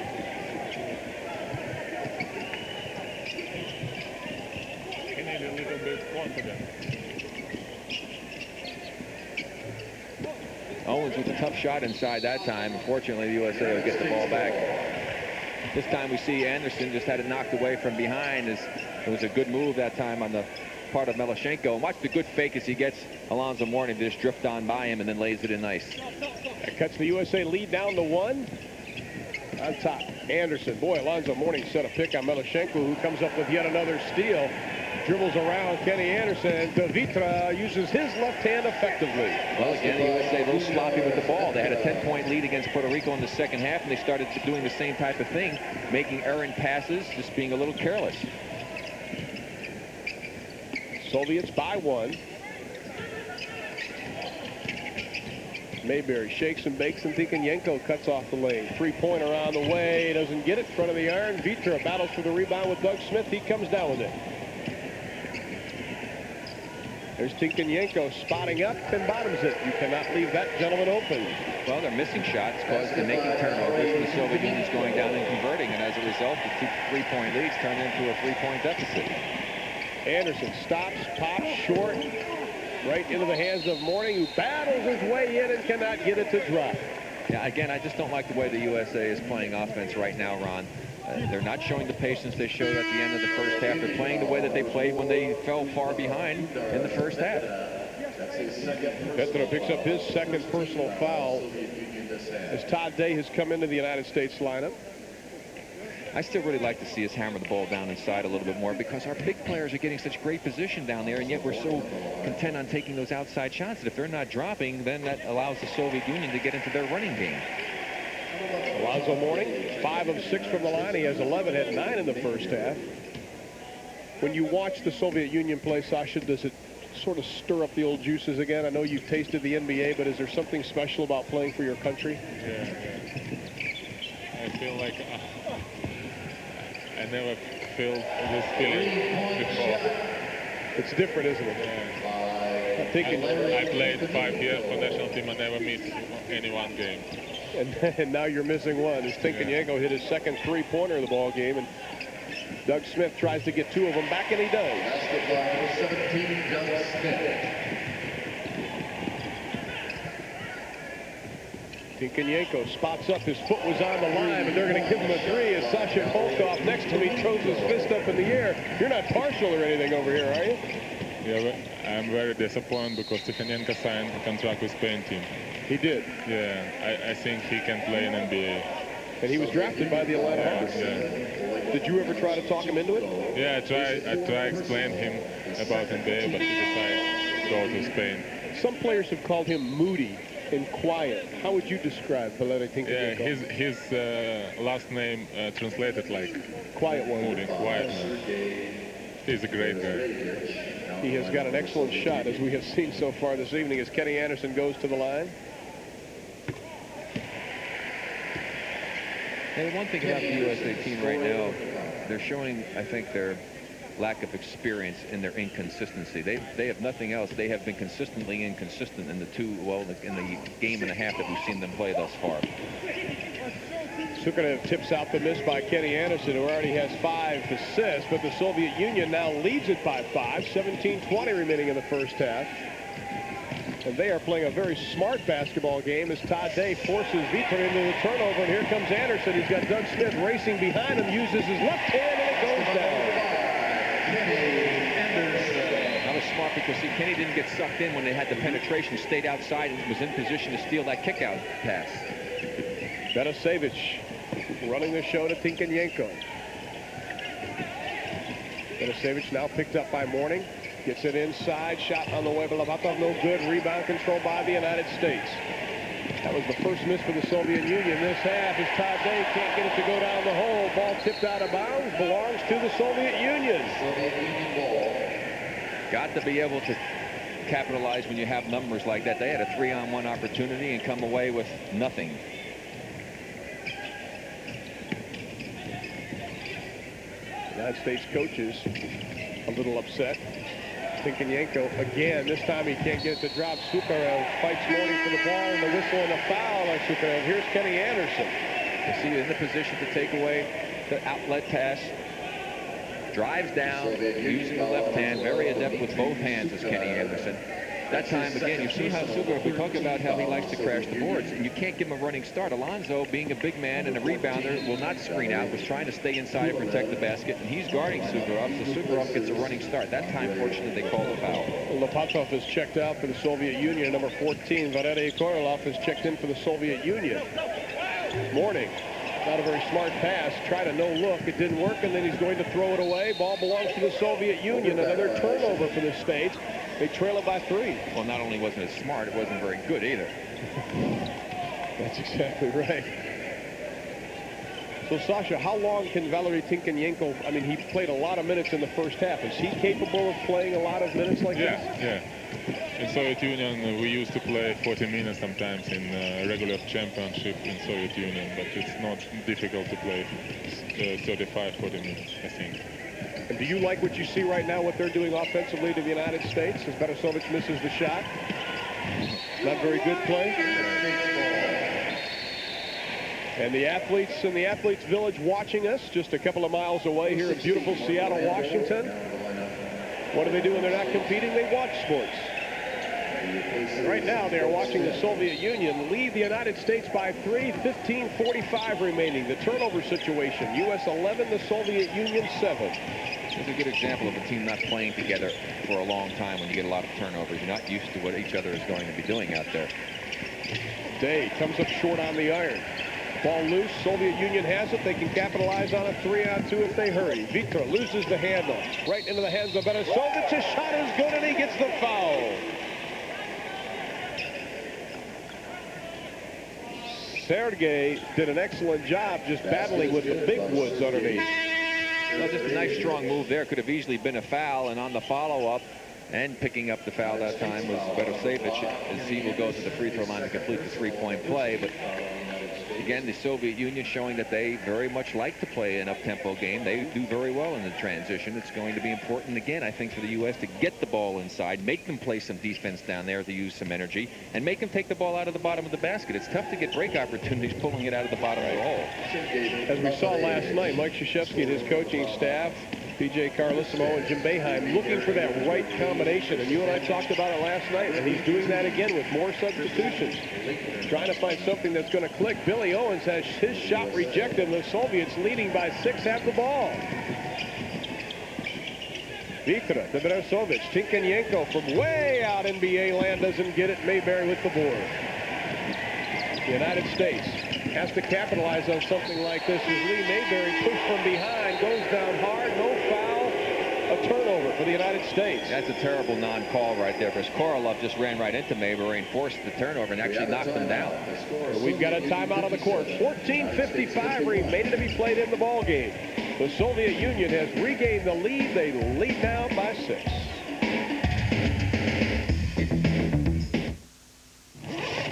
He needs a little bit confident. Owens with a tough shot inside that time. Unfortunately, the USA will get the ball back. This time we see Anderson just had it knocked away from behind. It was a good move that time on the part of Melochenko. And watch the good fake as he gets Alonzo Mourning to just drift on by him and then lays it in nice. That cuts the USA lead down to 1. On top, Anderson. Boy, Alonzo Mourning set a pick on Melochenko, who comes up with yet another steal. Dribbles around Kenny Anderson. De Vitra uses his left hand effectively. Well, again, the USA a little sloppy with the ball. They had a 10-point lead against Puerto Rico in the second half, and they started doing the same type of thing, making errant passes, just being a little careless. Soviets by 1. Mayberry shakes and bakes, and Tikhonenko cuts off the lane. 3-pointer on the way. Doesn't get it. Front of the iron. Vitra battles for the rebound with Doug Smith. He comes down with it. There's Tinkenyenko spotting up and bottoms it. You cannot leave that gentleman open. Well, they're missing shots because they're making turnovers, and the Soviet Union's going down and converting, and as a result, the 2 3-point leads turn into a 3-point deficit. Anderson stops, pops short, right into the hands of Mourning, who battles his way in and cannot get it to drop. Yeah, again, I just don't like the way the USA is playing offense right now, Ron. They're not showing the patience they showed at the end of the first half. They're playing the way that they played when they fell far behind in the first half. Petro picks up his second personal foul as Todd Day has come into the United States lineup. I still really like to see us hammer the ball down inside a little bit more because our big players are getting such great position down there, and yet we're so content on taking those outside shots that if they're not dropping, then that allows the Soviet Union to get into their running game. Alonzo Mourning, 5 of 6 from the line. He has 11, had 9 in the first half. When you watch the Soviet Union play, Sasha, does it sort of stir up the old juices again? I know you've tasted the NBA, but is there something special about playing for your country? Yeah. I feel like I never felt this feeling before. It's different, isn't it? Yeah. I'm thinking, I played 5 years for national team. I never missed any one game. and now you're missing one. As Tinkenyenko hit his second three-pointer of the ball game, and Doug Smith tries to get 2 of them back, and he does. Basketball 17, Doug Smith. Tinkenyenko spots up. His foot was on the line, but they're going to give him a 3 as Sasha Volkov next to him throws his fist up in the air. You're not partial or anything over here, are you? Yeah, but I'm very disappointed because Tinkenyenko signed a contract with Spain team. He did. Yeah, I think he can play in NBA. And he was drafted by the Atlanta Hawks. Yeah. Did you ever try to talk him into it? Yeah, I try to explain him about NBA, but he decided to go to Spain. Some players have called him moody and quiet. How would you describe Valeri Yeah, Tinkenyenko? his last name translated like Quiet one. moody, quiet man. He's a great guy. He has got an excellent shot, as we have seen so far this evening, as Kenny Anderson goes to the line. Hey, one thing about the USA team right now, they're showing, I think, their lack of experience in their inconsistency. They have nothing else. They have been consistently inconsistent in in the game and a half that we've seen them play thus far. Sukhanev tips out the miss by Kenny Anderson, who already has 5 assists, but the Soviet Union now leads it by 5, 17-20 remaining in the first half. And they are playing a very smart basketball game as Todd Day forces Vitor into the turnover, and here comes Anderson. He's got Doug Smith racing behind him, uses his left hand, and it goes down. That was smart because see, Kenny didn't get sucked in when they had the penetration, stayed outside and was in position to steal that kick-out pass. Benasevich running the show to Tinkenyenko. Benasevich now picked up by Mourning. Gets it inside. Shot on the way, but Labatov no good. Rebound controlled by the United States. That was the first miss for the Soviet Union this half as Todd Day can't get it to go down the hole. Ball tipped out of bounds. Belongs to the Soviet Union. Got to be able to capitalize when you have numbers like that. They had a 3-on-1 opportunity and come away with nothing. United States coaches a little upset. Tinkenyenko again. This time he can't get it to drop. Sukhanev fights Mourning for the ball, and the whistle and a foul on Sukhanev. Here's Kenny Anderson. You see in the position to take away the outlet pass. Drives down, using the left hand. Very adept with both hands is Kenny Anderson. That time, again, you see how Sukhanev, we talk about how he likes to crash the boards, and you can't give him a running start. Alonzo, being a big man and a rebounder, will not screen out, was trying to stay inside and protect the basket, and he's guarding Sukhanev, so Sukhanev gets a running start. That time, fortunately, they called a foul. Lapatov is checked out for the Soviet Union. Number 14, Valery Korolov, is checked in for the Soviet Union. Mourning, not a very smart pass. Tried a no look. It didn't work, and then he's going to throw it away. Ball belongs to the Soviet Union. Another turnover for the States. They trail it by 3. Well, not only wasn't it smart, it wasn't very good either. That's exactly right. So, Sasha, how long can Valeri Tinkenyenko, I mean, he played a lot of minutes in the first half. Is he capable of playing a lot of minutes like this? Yeah. In Soviet Union, we used to play 40 minutes sometimes in regular championship in Soviet Union, but it's not difficult to play 35, 40 minutes, I think. And do you like what you see right now, what they're doing offensively to the United States, as Barasovic misses the shot? Not very good play. And the athletes in the Athletes Village watching us just a couple of miles away here in beautiful Seattle, Washington. What do they do when they're not competing? They watch sports. Right now, they are watching the Soviet Union lead the United States by 3, 15:45 remaining. The turnover situation, U.S. 11, the Soviet Union 7. It's a good example of a team not playing together for a long time when you get a lot of turnovers. You're not used to what each other is going to be doing out there. Day comes up short on the iron. Ball loose. Soviet Union has it. They can capitalize on a 3-on-2 if they hurry. Vitra loses the handle. Right into the hands of Barasovic. His shot is good, and he gets the foul. Sergei did an excellent job just battling with the big woods underneath. Well, just a nice strong move there. Could have easily been a foul, and on the follow-up and picking up the foul that time was Barasovic, as he will go to the free throw line to complete the three-point play. But again, the Soviet Union showing that they very much like to play an up-tempo game. They do very well in the transition. It's going to be important again, I think, for the U.S. to get the ball inside, make them play some defense down there to use some energy, and make them take the ball out of the bottom of the basket. It's tough to get break opportunities pulling it out of the bottom of the hole. As we saw last night, Mike Krzyzewski and his coaching staff, P.J. Carlissimo and Jim Boeheim, looking for that right combination. And you and I talked about it last night, and he's doing that again with more substitutions. Trying to find something that's going to click. Billy Owens has his shot rejected, and the Soviets leading by 6 have the ball. Vitra to Barasovic. Tinkanyenko from way out NBA land doesn't get it. Mayberry with the board. The United States has to capitalize on something like this as Lee Mayberry pushed from behind, goes down hard, no foul, a turnover for the United States. That's a terrible non-call right there, because Korolev just ran right into Mayberry and forced the turnover and actually knocked him down. So we've got a timeout on the court. 14:55 remaining to be played in the ball game. The Soviet Union has regained the lead. They lead now by 6.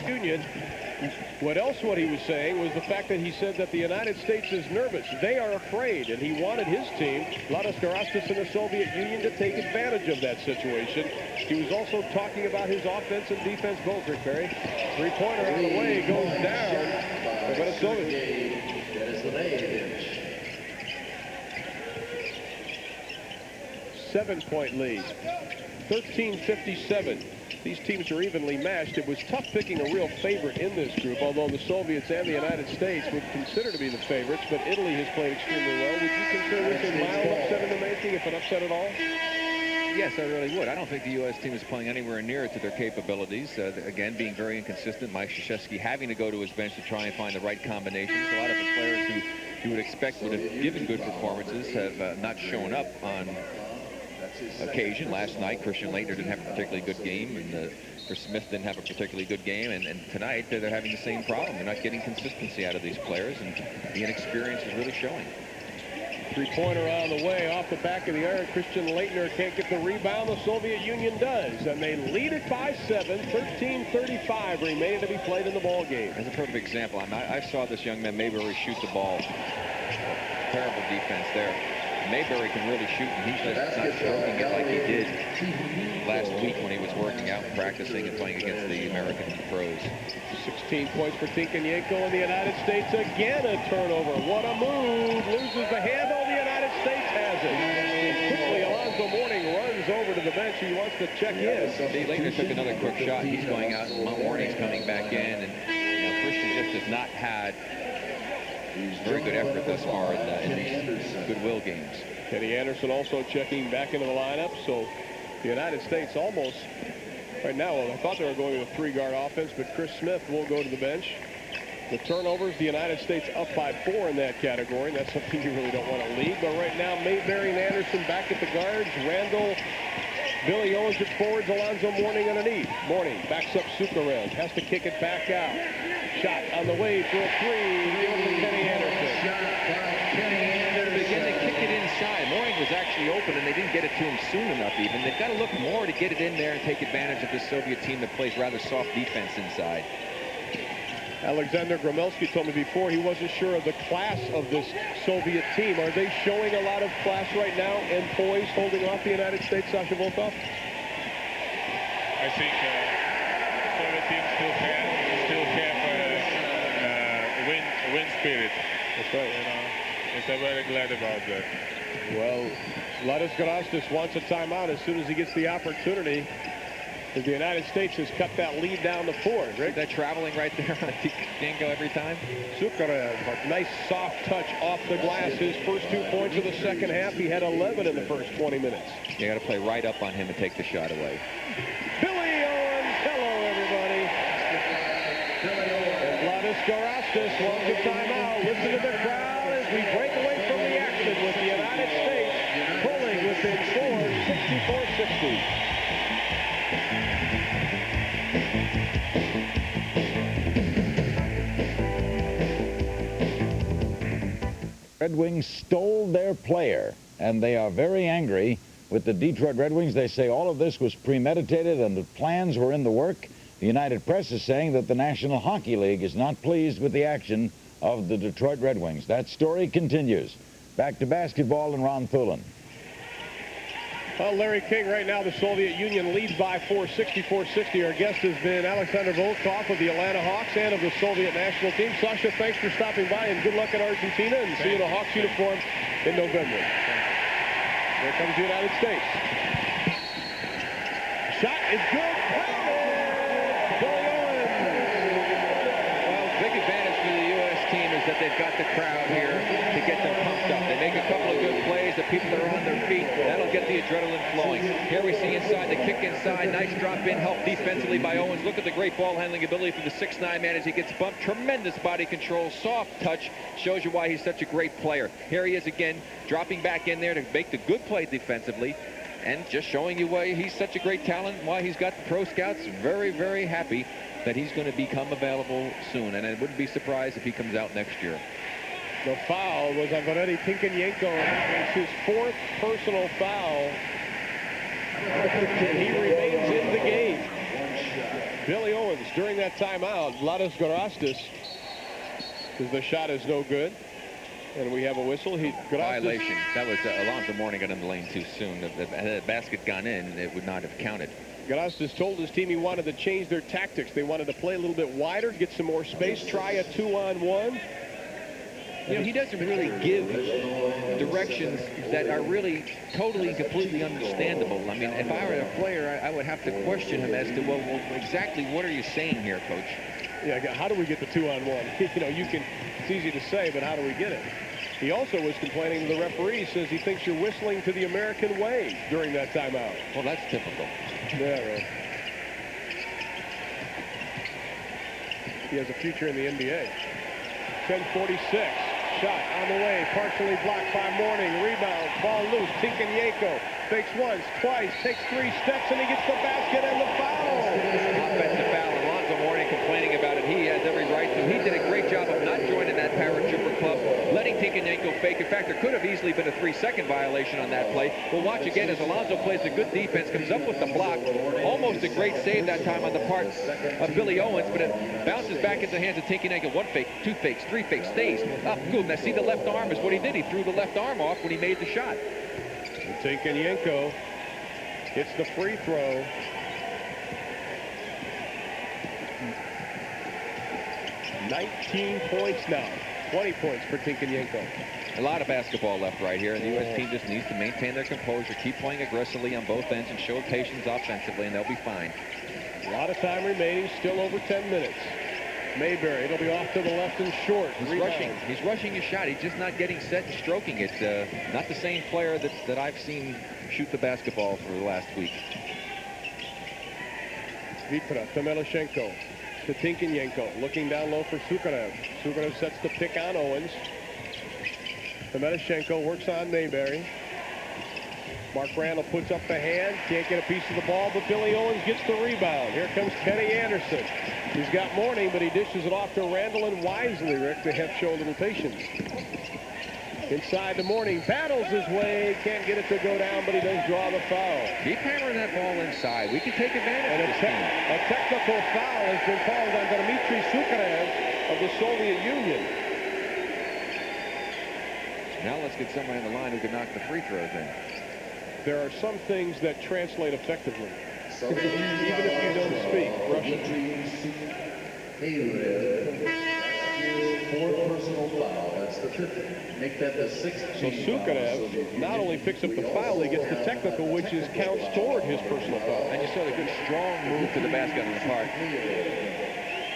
Union. What he was saying was the fact that he said that the United States is nervous. They are afraid, and he wanted his team, Vladas Garastas and the Soviet Union, to take advantage of that situation. He was also talking about his offense and defense both, Rick Perry. Three-pointer on the way, goes down. But it's over. 7-point lead. 13:57. These teams are evenly matched. It was tough picking a real favorite in this group, although the Soviets and the United States would consider to be the favorites, but Italy has played extremely well. Would you consider this a mild upset in the making, if an upset at all? Yes, I really would. I don't think the U.S. team is playing anywhere near to their capabilities. Again, being very inconsistent. Mike Krzyzewski having to go to his bench to try and find the right combinations. A lot of the players who you would expect would have given good performances have not shown up on occasion. Last night, Christian Laettner didn't have a particularly good game, and Chris Smith didn't have a particularly good game, and tonight they're having the same problem. They're not getting consistency out of these players, and the inexperience is really showing. Three-pointer on the way off the back of the iron. Christian Laettner can't get the rebound. The Soviet Union does, and they lead it by 7. 13:35 remaining to be played in the ball game. As a perfect example, I saw this young man Mayberry shoot the ball. Terrible defense there. Mayberry can really shoot, and he's just not stroking it like he did last week when he was working out and practicing and playing against the American pros. 16 points for Tinkanyenko, and the United States again a turnover. What a move. Loses the handle. The United States has it. Quickly, Alonzo Mourning runs over to the bench. He wants to check in. Steve Laettner took another quick shot. He's going out. Mourning's coming back in, and Christian just has not had very good effort thus far in these goodwill games. Kenny Anderson also checking back into the lineup. So the United States almost, right now, I thought they were going to a 3-guard offense, but Chris Smith will go to the bench. The turnovers, the United States up by 4 in that category. That's something you really don't want to lead. But right now, Mayberry and Anderson back at the guards. Randall, Billy Owens at forwards, Alonzo Mourning underneath. Mourning backs up Sukarev, has to kick it back out. Shot on the way for a 3. Given to Kenny Anderson. Begin to kick it inside. Mourning was actually open, and they didn't get it to him soon enough even. They've got to look more to get it in there and take advantage of this Soviet team that plays rather soft defense inside. Alexander Gromelsky told me before he wasn't sure of the class of this Soviet team. Are they showing a lot of class right now and poise holding off the United States, Sasha Volkov? I think Soviet team still have win spirit. That's right. You know, I'm very glad about that. Well, Vladis Garastas wants a timeout as soon as he gets the opportunity. The United States has cut that lead down to 4. Is that traveling right there on Tinkyenko every time? Sukarev, a nice soft touch off the glass. His first 2 points of the second half. He had 11 in the first 20 minutes. You got to play right up on him and take the shot away. Billy Owens, hello everybody. And Vladis Garastas wants a timeout. Listen to the crowd as we break away from the action with the United States pulling within 4, 64-60. Red Wings stole their player, and they are very angry with the Detroit Red Wings. They say all of this was premeditated and the plans were in the work. The United Press is saying that the National Hockey League is not pleased with the action of the Detroit Red Wings. That story continues. Back to basketball and Ron Thulin. Well, Larry King, right now the Soviet Union leads by 4, 64-60. Our guest has been Alexander Volkov of the Atlanta Hawks and of the Soviet national team. Sasha, thanks for stopping by, and good luck in Argentina, and see you in a Hawks uniform in November. Here comes the United States. Shot is good. Billy Owens. Well, big advantage for the U.S. team is that they've got the crowd here to get them pumped up. They make a couple of good plays. The people that are on their feet, that'll get the adrenaline flowing. Here we see inside, the kick inside. Nice drop in, help defensively by Owens. Look at the great ball handling ability from the 6'9" man as he gets bumped. Tremendous body control, soft touch. Shows you why he's such a great player. Here he is again, dropping back in there to make the good play defensively. And just showing you why he's such a great talent, why he's got the pro scouts very, very happy that he's going to become available soon. And I wouldn't be surprised if he comes out next year. The foul was on Valeri Tinkyenko. It's his 4th personal foul. And he remains in the game. Billy Owens during that timeout. Vladis Garastas, because the shot is no good. And we have a whistle. Violation. That was Alonzo Mourning got in the lane too soon. If the basket gone in, it would not have counted. Garastas told his team he wanted to change their tactics. They wanted to play a little bit wider, get some more space, try a 2-on-1. You know, he doesn't really give directions that are really totally and completely understandable. I mean, if I were a player, I would have to question him as to, well, exactly what are you saying here, Coach? Yeah, how do we get the 2-on-1? You know, it's easy to say, but how do we get it? He also was complaining to the referee, says he thinks you're whistling to the American way during that timeout. Well, that's typical. Yeah, right. He has a future in the NBA. 10:46. Shot on the way, partially blocked by Mourning. Rebound, ball loose. Tinkyenko fakes once, twice, takes 3 steps, and he gets the basket and the foul. Offensive foul. Alonzo Mourning complaining about it. He has every right to. He did a great job of not joining that paratrooper club, letting Tinkyenko fake. In fact, there could have easily been a 3-second violation on that play. We'll watch again as Alonzo plays a good defense, comes up with the block. Almost a great save that time on the part of Billy Owens, but it bounces back into the hands of Tinkyenko. 1 fake, 2 fakes, 3 fakes, stays up. Good. Now see, the left arm is what he did. He threw the left arm off when he made the shot. And Tinkyenko hits the free throw. $19 points now. 20 points for Tinkyenko. A lot of basketball left right here, and the U.S. team just needs to maintain their composure, keep playing aggressively on both ends, and show patience offensively, and they'll be fine. A lot of time remaining, still over 10 minutes. Mayberry, it'll be off to the left and short. He's rushing his shot. He's just not getting set and stroking it. Not the same player that I've seen shoot the basketball for the last week. Vitra to Melashenko, to Tinkyenko, looking down low for Sukarev. Sukarev sets the pick on Owens. To Melashenko, works on Mayberry. Mark Randall puts up the hand, can't get a piece of the ball, but Billy Owens gets the rebound. Here comes Kenny Anderson. He's got Mourning, but he dishes it off to Randall, and wisely, Rick, they have shown a little patience. Inside to Mourning, battles his way, can't get it to go down, but he does draw the foul. Keep hammering that ball inside. We can take advantage of this game. A technical foul has been called on Dmitry Sukarev. of the Soviet Union. Now let's get somebody on the line who can knock the free throws in. There are some things that translate effectively, even if you don't speak Russian. Fourth personal foul. That's the fifth. Make that the sixth. So Sukarev not only picks up the foul, he gets the technical, which is counts toward his personal foul. And you saw the good strong move to the basket on the part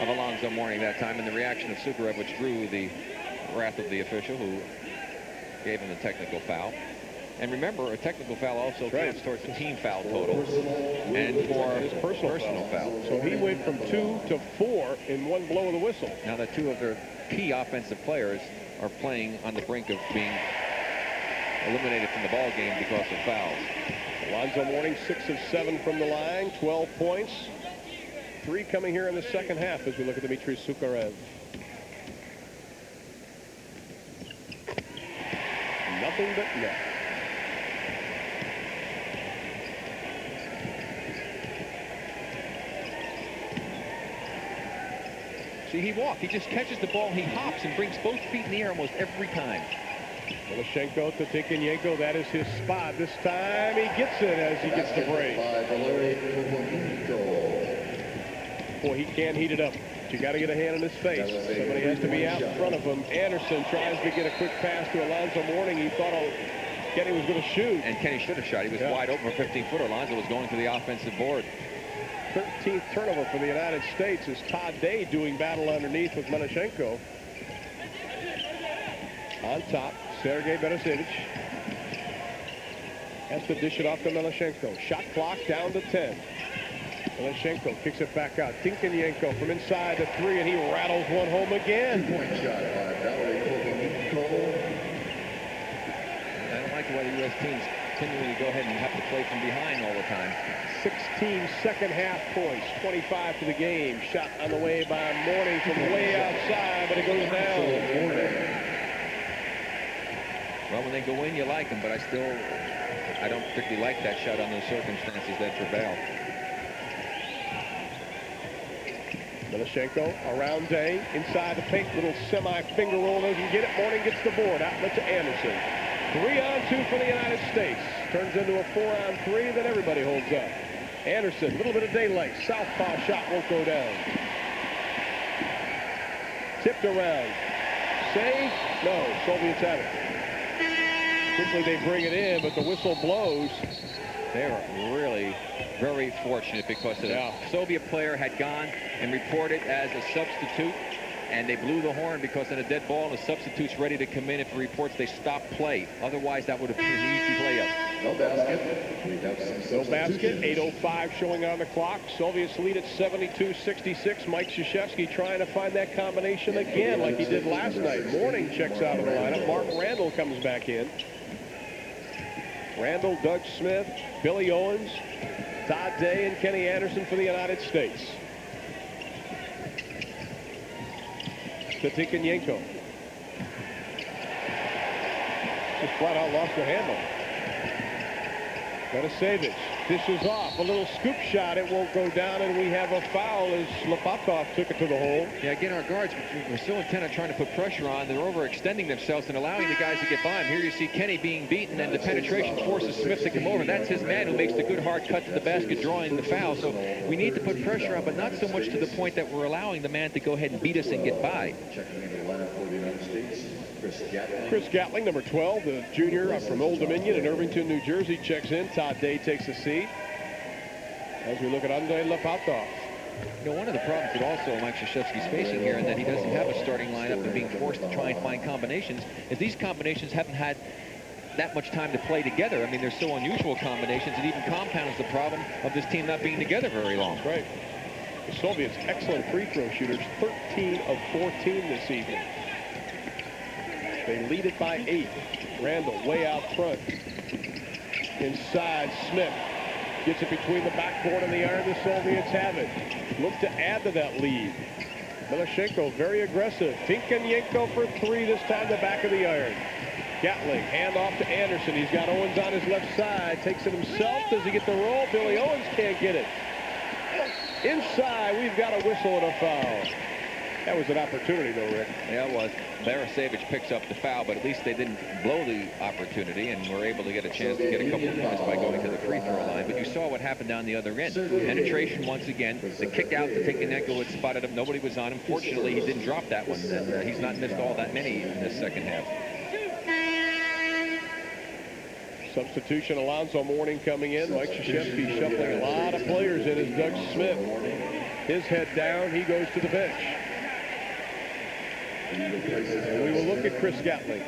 of Alonzo Mourning that time, and the reaction of Sukarev, which drew the wrath of the official who gave him the technical foul. And remember, a technical foul also counts towards the team foul total and for his personal foul. So he went from 2 to 4 in one blow of the whistle. Now that two of their key offensive players are playing on the brink of being eliminated from the ball game because of fouls. Alonzo Mourning 6 of 7 from the line, 12 points. 3 coming here in the second half as we look at Dmitry Sukarev. Nothing but net. See, he walked. He just catches the ball. He hops and brings both feet in the air almost every time. Milashenko to Tikhonenko. That is his spot. This time he gets it as he gets the break. Boy, he can heat it up. But you got to get a hand in his face. Somebody has to be out in front of him. Anderson tries to get a quick pass to Alonzo Mourning. He thought Kenny was going to shoot. And Kenny should have shot. He was wide open for 15-footer. Alonzo was going to the offensive board. 13th turnover for the United States is Todd Day doing battle underneath with Milashenko. On top, Sergei Berezevich has to dish it off to Milashenko. Shot clock down to 10. Milashenko kicks it back out. Tikhonenko from inside the 3, and he rattles one home again. Point shot by Valery Kovalenko. I don't like the way the U.S. teams continually go ahead and have to play from behind all the time. 16 second half points, 25 for the game. Shot on the way by Mourning from way outside, but it goes down. Well, when they go in, you like them, but I don't particularly like that shot on those circumstances that prevail. Milashenko around Day, inside the paint, little semi-finger roll, doesn't get it. Mourning gets the board, outlet to Anderson. 3-on-2 for the United States. Turns into a 4-on-3 that everybody holds up. Anderson, a little bit of daylight. Southpaw shot won't go down. Tipped around. Save? No, Soviets have it. Quickly they bring it in, but the whistle blows. They are really very fortunate because the Soviet player had gone and reported as a substitute, and they blew the horn because in a dead ball, the substitute's ready to come in. If it reports they stop play. Otherwise, that would have been an easy layup. No basket. We have some No basket. 8:05 showing on the clock. Soviets lead at 72-66. Mike Krzyzewski trying to find that combination again like he did last night. Mourning checks out of the lineup. Mark Randall comes back in. Randall, Doug Smith, Billy Owens, Todd Day, and Kenny Anderson for the United States. To Tikhonenko. Just flat out lost the handle. Berezevich dishes off. A little scoop shot. It won't go down, and we have a foul as Lapatov took it to the hole. Yeah, again, our guards were so intent on trying to put pressure on. They're overextending themselves and allowing the guys to get by him. Here you see Kenny being beaten, and the penetration forces Smith to come over. That's his man who makes the good hard cut to the basket, drawing the foul. So we need to put pressure on, but not so much to the point that we're allowing the man to go ahead and beat us and get by. Checking into the lineup for the United States, Chris Gatling, number 12, the junior from Old Dominion in Irvington, New Jersey, checks in. Todd Day takes a seat as we look at Andrei Lapatov. You know, one of the problems that also Mike Krzyzewski's facing here, and that he doesn't have a starting lineup and being forced to try and find combinations, is these combinations haven't had that much time to play together. I mean, they're so unusual combinations. It even compounds the problem of this team not being together very long. That's right. The Soviets, excellent free throw shooters, 13 of 14 this evening. They lead it by 8. Randall way out front. Inside, Smith gets it between the backboard and the iron. The Soviets have it. Look to add to that lead. Milashenko very aggressive. Tikhonenko for 3, this time the back of the iron. Gatling, hand off to Anderson. He's got Owens on his left side. Takes it himself. Does he get the roll? Billy Owens can't get it. Inside, we've got a whistle and a foul. That was an opportunity, though, Rick. Yeah, it was. Barisiewicz picks up the foul, but at least they didn't blow the opportunity and were able to get a chance to get a couple of points by going to the free throw line. But you saw what happened down the other end. Penetration once again. The kick out to Tinkenyenko had spotted him. Nobody was on him. Fortunately, he didn't drop that one, and he's not missed all that many in this second half. Substitution, Alonzo Mourning coming in. Mike Krzyzewski shuffling a lot of players in as Doug Smith. His head down, he goes to the bench. And we will look at Chris Gatling.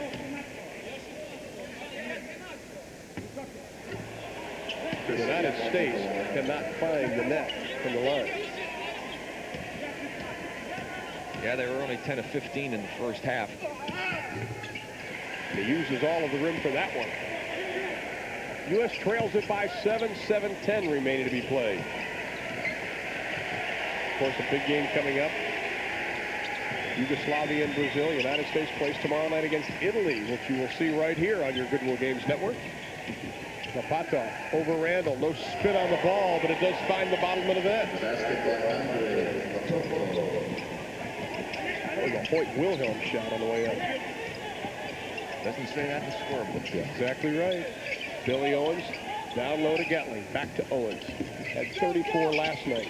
The United States cannot find the net from the line. Yeah, they were only 10 of 15 in the first half. He uses all of the rim for that one. U.S. trails it by 7, 7:10 remaining to be played. Of course, a big game coming up. Yugoslavia and Brazil. United States plays tomorrow night against Italy, which you will see right here on your Goodwill Games Network. Zapata over Randall. No spit on the ball, but it does find the bottom of the net. That was a Hoyt Wilhelm shot on the way up. Doesn't say that in the scorebook. Exactly right. Billy Owens down low to Gatling. Back to Owens. Had 34 last night.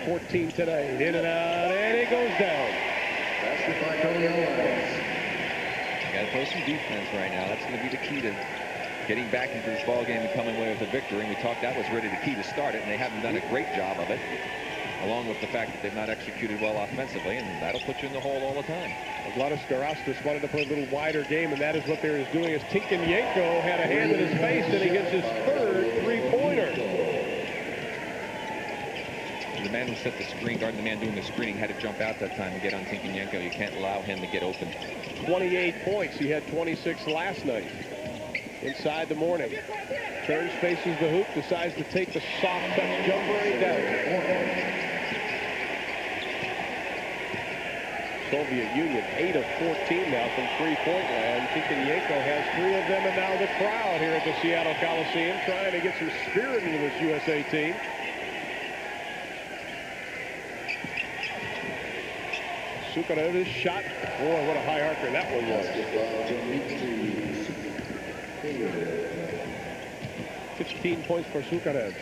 14 today. In and out, and it goes down. Basket by Billy Owens. Got to play some defense right now. That's going to be the key to getting back into this ball game and coming away with a victory. And we talked that was really the key to start it, and they haven't done a great job of it, along with the fact that they've not executed well offensively, and that'll put you in the hole all the time. Vladis Garastas wanted to play a little wider game, and that is what they're doing. As Tinkenyenko had a hand in his face, and he gets his third three-pointer. The man who set the screen, guarding the man doing the screening, had to jump out that time and get on Tinkenyenko. You can't allow him to get open. 28 points. He had 26 last night. Inside the Mourning. Turns, faces the hoop, decides to take the soft touch jumper, and he down. Soviet Union 8 of 14 now from three-point land. Tinkenyenko has 3 of them, and now the crowd here at the Seattle Coliseum trying to get some spirit into this USA team. Sukarev's shot. Boy, what a high archer that one was. 16 points for Sukarev.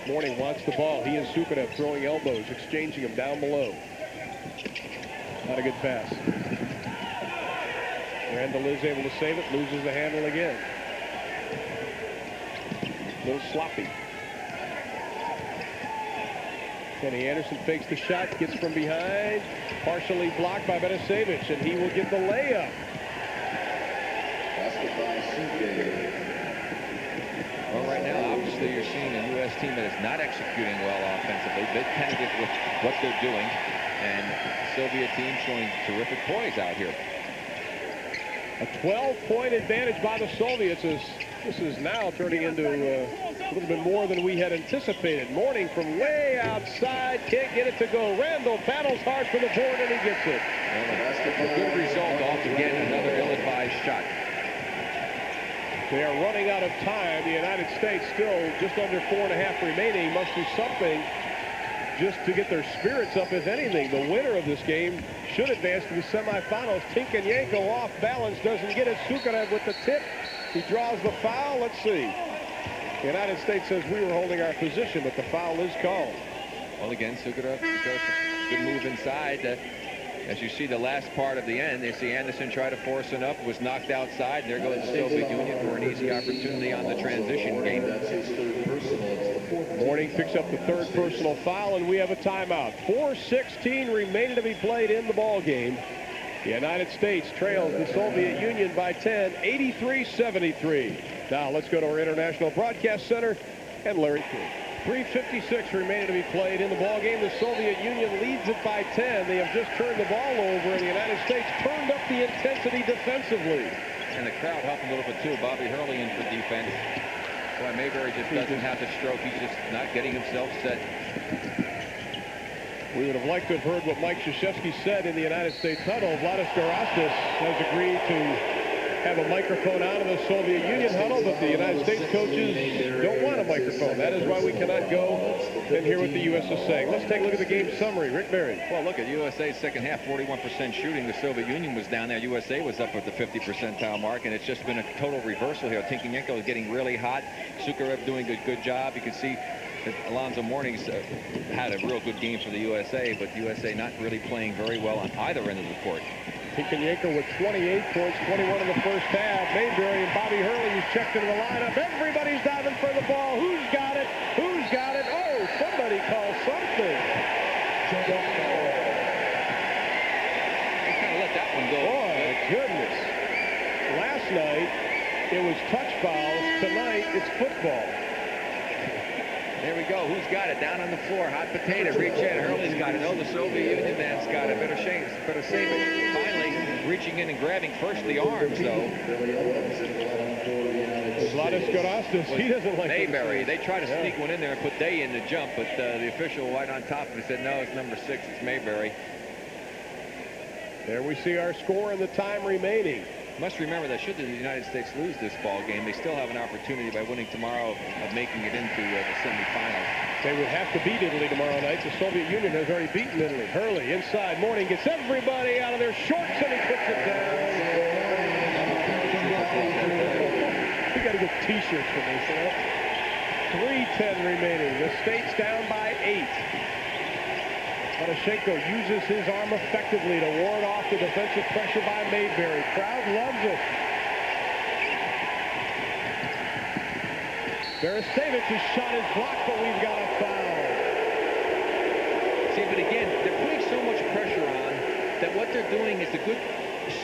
Mourning wants the ball. He and Sukarev throwing elbows, exchanging them down below. Not a good pass. Randall is able to save it, loses the handle again. A little sloppy. Kenny Anderson fakes the shot, gets from behind, partially blocked by Barisiewicz, and he will get the layup. Well, right now, obviously, you're seeing a U.S. team that is not executing well offensively. They're tentative with what they're doing, and the Soviet team showing terrific poise out here. A 12-point advantage by the Soviets. This is now turning into a little bit more than we had anticipated. Mourning from way outside, can't get it to go. Randall battles hard for the board, and he gets it. Well, a good result off again, another ill-advised shot. They are running out of time. The United States still just under 4.5 remaining. Must do something just to get their spirits up, if anything. The winner of this game should advance to the semifinals. Tinkenyenko off balance, doesn't get it. Sukarev with the tip. He draws the foul. Let's see. The United States says we were holding our position, but the foul is called. Well, again, Sukarev does a good move inside. As you see the last part of the end, you see Anderson try to force it up, was knocked outside. There goes the Soviet Union for an easy opportunity on the transition game. Mourning picks up the third personal foul, and we have a timeout. 4:16 remaining to be played in the ball game. The United States trails the Soviet Union by 10, 83-73. Now let's go to our International Broadcast Center and Larry King. 3:56 remaining to be played in the ball game. The Soviet Union leads it by 10. They have just turned the ball over, and the United States turned up the intensity defensively. And the crowd helping a little bit too. Bobby Hurley in for defense. Boy, Mayberry just doesn't have the stroke. He's just not getting himself set. We would have liked to have heard what Mike Krzyzewski said in the United States huddle. Vladis Garastas has agreed to have a microphone out of the Soviet Union huddle, but the United States coaches don't want a microphone. That is why we cannot go and hear what the U.S. is saying. Let's take a look at the game summary. Rick Barry. Well, look at USA's second half, 41% shooting. The Soviet Union was down there. USA was up at the 50 percentile mark, and it's just been a total reversal here. Tinkenyenko is getting really hot. Sukarev doing a good job. You can see that Alonzo Mourning's had a real good game for the USA, but USA not really playing very well on either end of the court. Tinkenyenko with 28 points, 21 in the first half. Mayberry and Bobby Hurley who's checked into the lineup. Everybody's diving for the ball. Who's got it? Who's got it? Oh, somebody called something. They kind of let that one go. Boy, goodness. Last night, it was touch fouls. Tonight, it's football. There we go. Who's got it? Down on the floor. Hot potato. Reach in. Hurley's got it. Oh, the Soviet Union man's got it. Better save it. Finally, reaching in and grabbing first the arms, though. Vladis Garastas, he doesn't like Mayberry. They try to sneak one in there and put Day in the jump, but the official right on top of it said, no, it's number 6. It's Mayberry. There we see our score and the time remaining. Must remember that should the United States lose this ball game, they still have an opportunity by winning tomorrow of making it into the semifinals. They would have to beat Italy tomorrow night. The Soviet Union has already beaten Italy. Hurley inside. Mourning gets everybody out of their shorts and he puts it down. We got to get T-shirts for this. 3:10 remaining. The States down by 8. Marashenko uses his arm effectively to ward off the defensive pressure by Mayberry. Crowd loves it. Veresevich's shot is blocked, but we've got a foul. See, but again, they're putting so much pressure on that what they're doing is the good,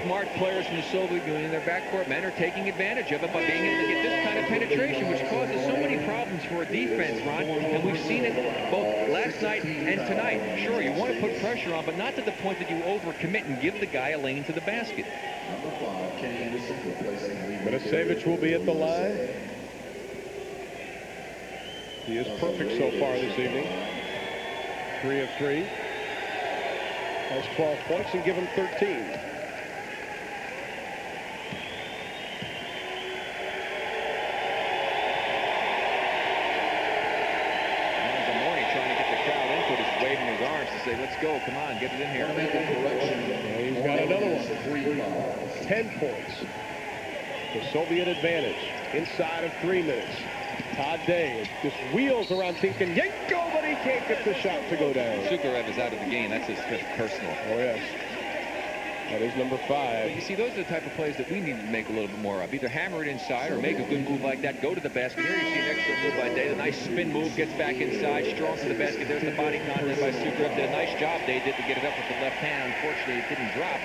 smart players from the Soviet Union, their backcourt men, are taking advantage of it by being able to get this kind of penetration, which causes so many problems for a defense, Ron, and we've seen it both last night and tonight. Sure, you want to put pressure on, but not to the point that you overcommit and give the guy a lane to the basket. Veresevich will be at the line. He is perfect so far this evening. 3 of 3. Has 12 points and give him 13. Waving his arms to say, let's go, come on, get it in here. And he's got another one. 10 points. The Soviet advantage inside of 3 minutes. Todd Day just wheels around Tinkenyenko, but he can't get the shot to go down. Sukarev is out of the game. That's his fifth personal. Oh, yes. That is number 5. But you see, those are the type of plays that we need to make a little bit more of. Either hammer it inside or make a good move like that. Go to the basket. Here you see an excellent move by Day. The nice spin move, gets back inside, strong to the basket. There's the body contact by Sukarev. Did a nice job Day did to get it up with the left hand. Unfortunately, it didn't drop.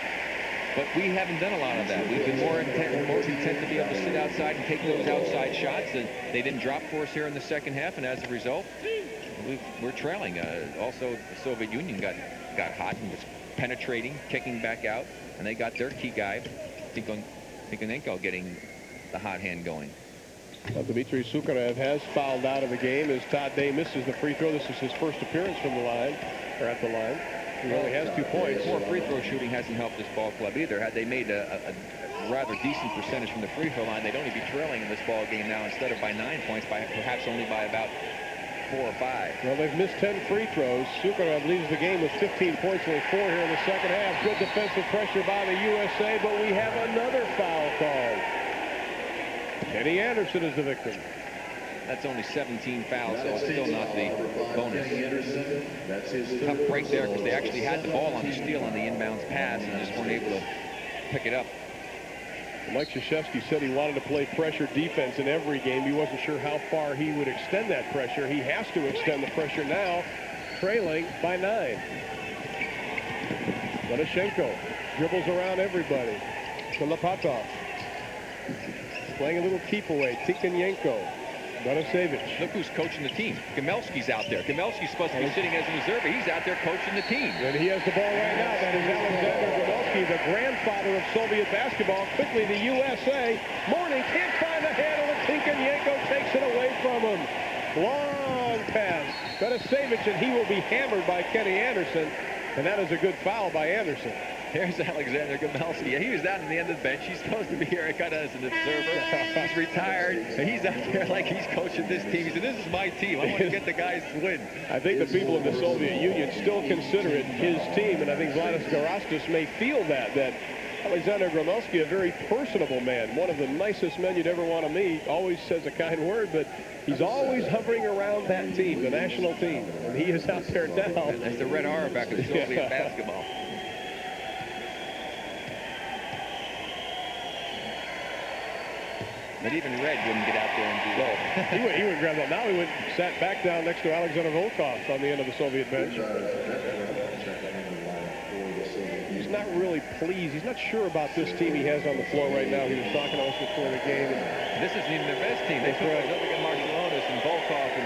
But we haven't done a lot of that. We've been more content to be able to sit outside and take those outside shots. And they didn't drop for us here in the second half. And as a result, we're trailing. Also, the Soviet Union got hot and was penetrating, kicking back out. And they got their key guy, Tinkenyenko, getting the hot hand going. Well, Dmitry Sukarev has fouled out of the game as Todd Day misses the free throw. This is his first appearance from the line, or at the line. He only has 2 points. Poor free throw shooting hasn't helped this ball club either. Had they made a rather decent percentage from the free throw line, they'd only be trailing in this ball game now instead of by 9 points, by perhaps only by about 4 or 5. Well, they've missed 10 free throws. Sukarev leads the game with 15 points, only 4 here in the second half. Good defensive pressure by the USA, but we have another foul called. Kenny Anderson is the victim. That's only 17 fouls, so it's still not the bonus. Tough break there because they actually had the ball on the steal on the inbounds pass and just weren't able to pick it up. Mike Krzyzewski said he wanted to play pressure defense in every game. He wasn't sure how far he would extend that pressure. He has to extend the pressure now, trailing by 9. Marashenko dribbles around everybody. To Lapatov. Playing a little keep away. Tinkenyenko. Veresevich. Look who's coaching the team. Gamelski's out there. Gamelski's supposed to be sitting as an observer. He's out there coaching the team. And he has the ball right now. That is Alexander Gamelski, the grandfather of Soviet basketball. Quickly, the USA. Mourning can't find the handle, and Tinkenyenko takes it away from him. Long pass. Veresevich, and he will be hammered by Kenny Anderson. And that is a good foul by Anderson. Here's Alexander Gomelski. He was down at the end of the bench. He's supposed to be here kind of as an observer. He's retired, and he's out there like he's coaching this team. He said, this is my team. I want to get the guys to win. I think the people of the Soviet Union still consider it his team, and I think Vladis Garastas may feel that Alexander Gomelski, a very personable man, one of the nicest men you'd ever want to meet, always says a kind word, but he's always hovering around that team, the national team, and he is out there now. That's the red R back of Soviet basketball. But even Red wouldn't get out there and do that. He would grab that. Now he went sat back down next to Alexander Volkov on the end of the Soviet bench. He's not really pleased. He's not sure about this team he has on the floor right now. He was talking to us before the game. This isn't even their best team. They put Marciulionis and Volkov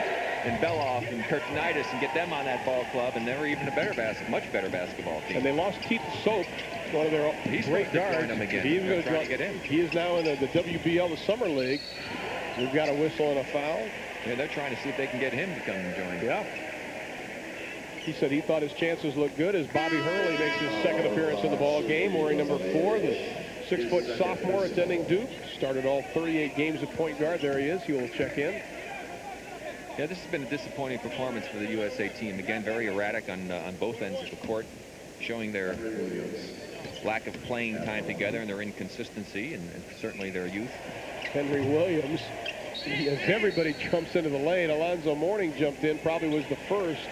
and Belov and Kurtinitis and get them on that ball club, and they were even a better much better basketball team. And they lost Keith Soap, one of their great guards. He is now in the WBL, the Summer League. We've got a whistle and a foul. Yeah, they're trying to see if they can get him to come and join. Yeah. He said he thought his chances looked good as Bobby Hurley makes his second appearance in the ball game, wearing number 4, the 6-foot sophomore attending Duke. Started all 38 games at point guard. There he is. He will check in. Yeah, this has been a disappointing performance for the USA team. Again, very erratic on both ends of the court, showing their lack of playing time together and their inconsistency and certainly their youth. Henry Williams, as everybody jumps into the lane, Alonzo Mourning jumped in, probably was the first.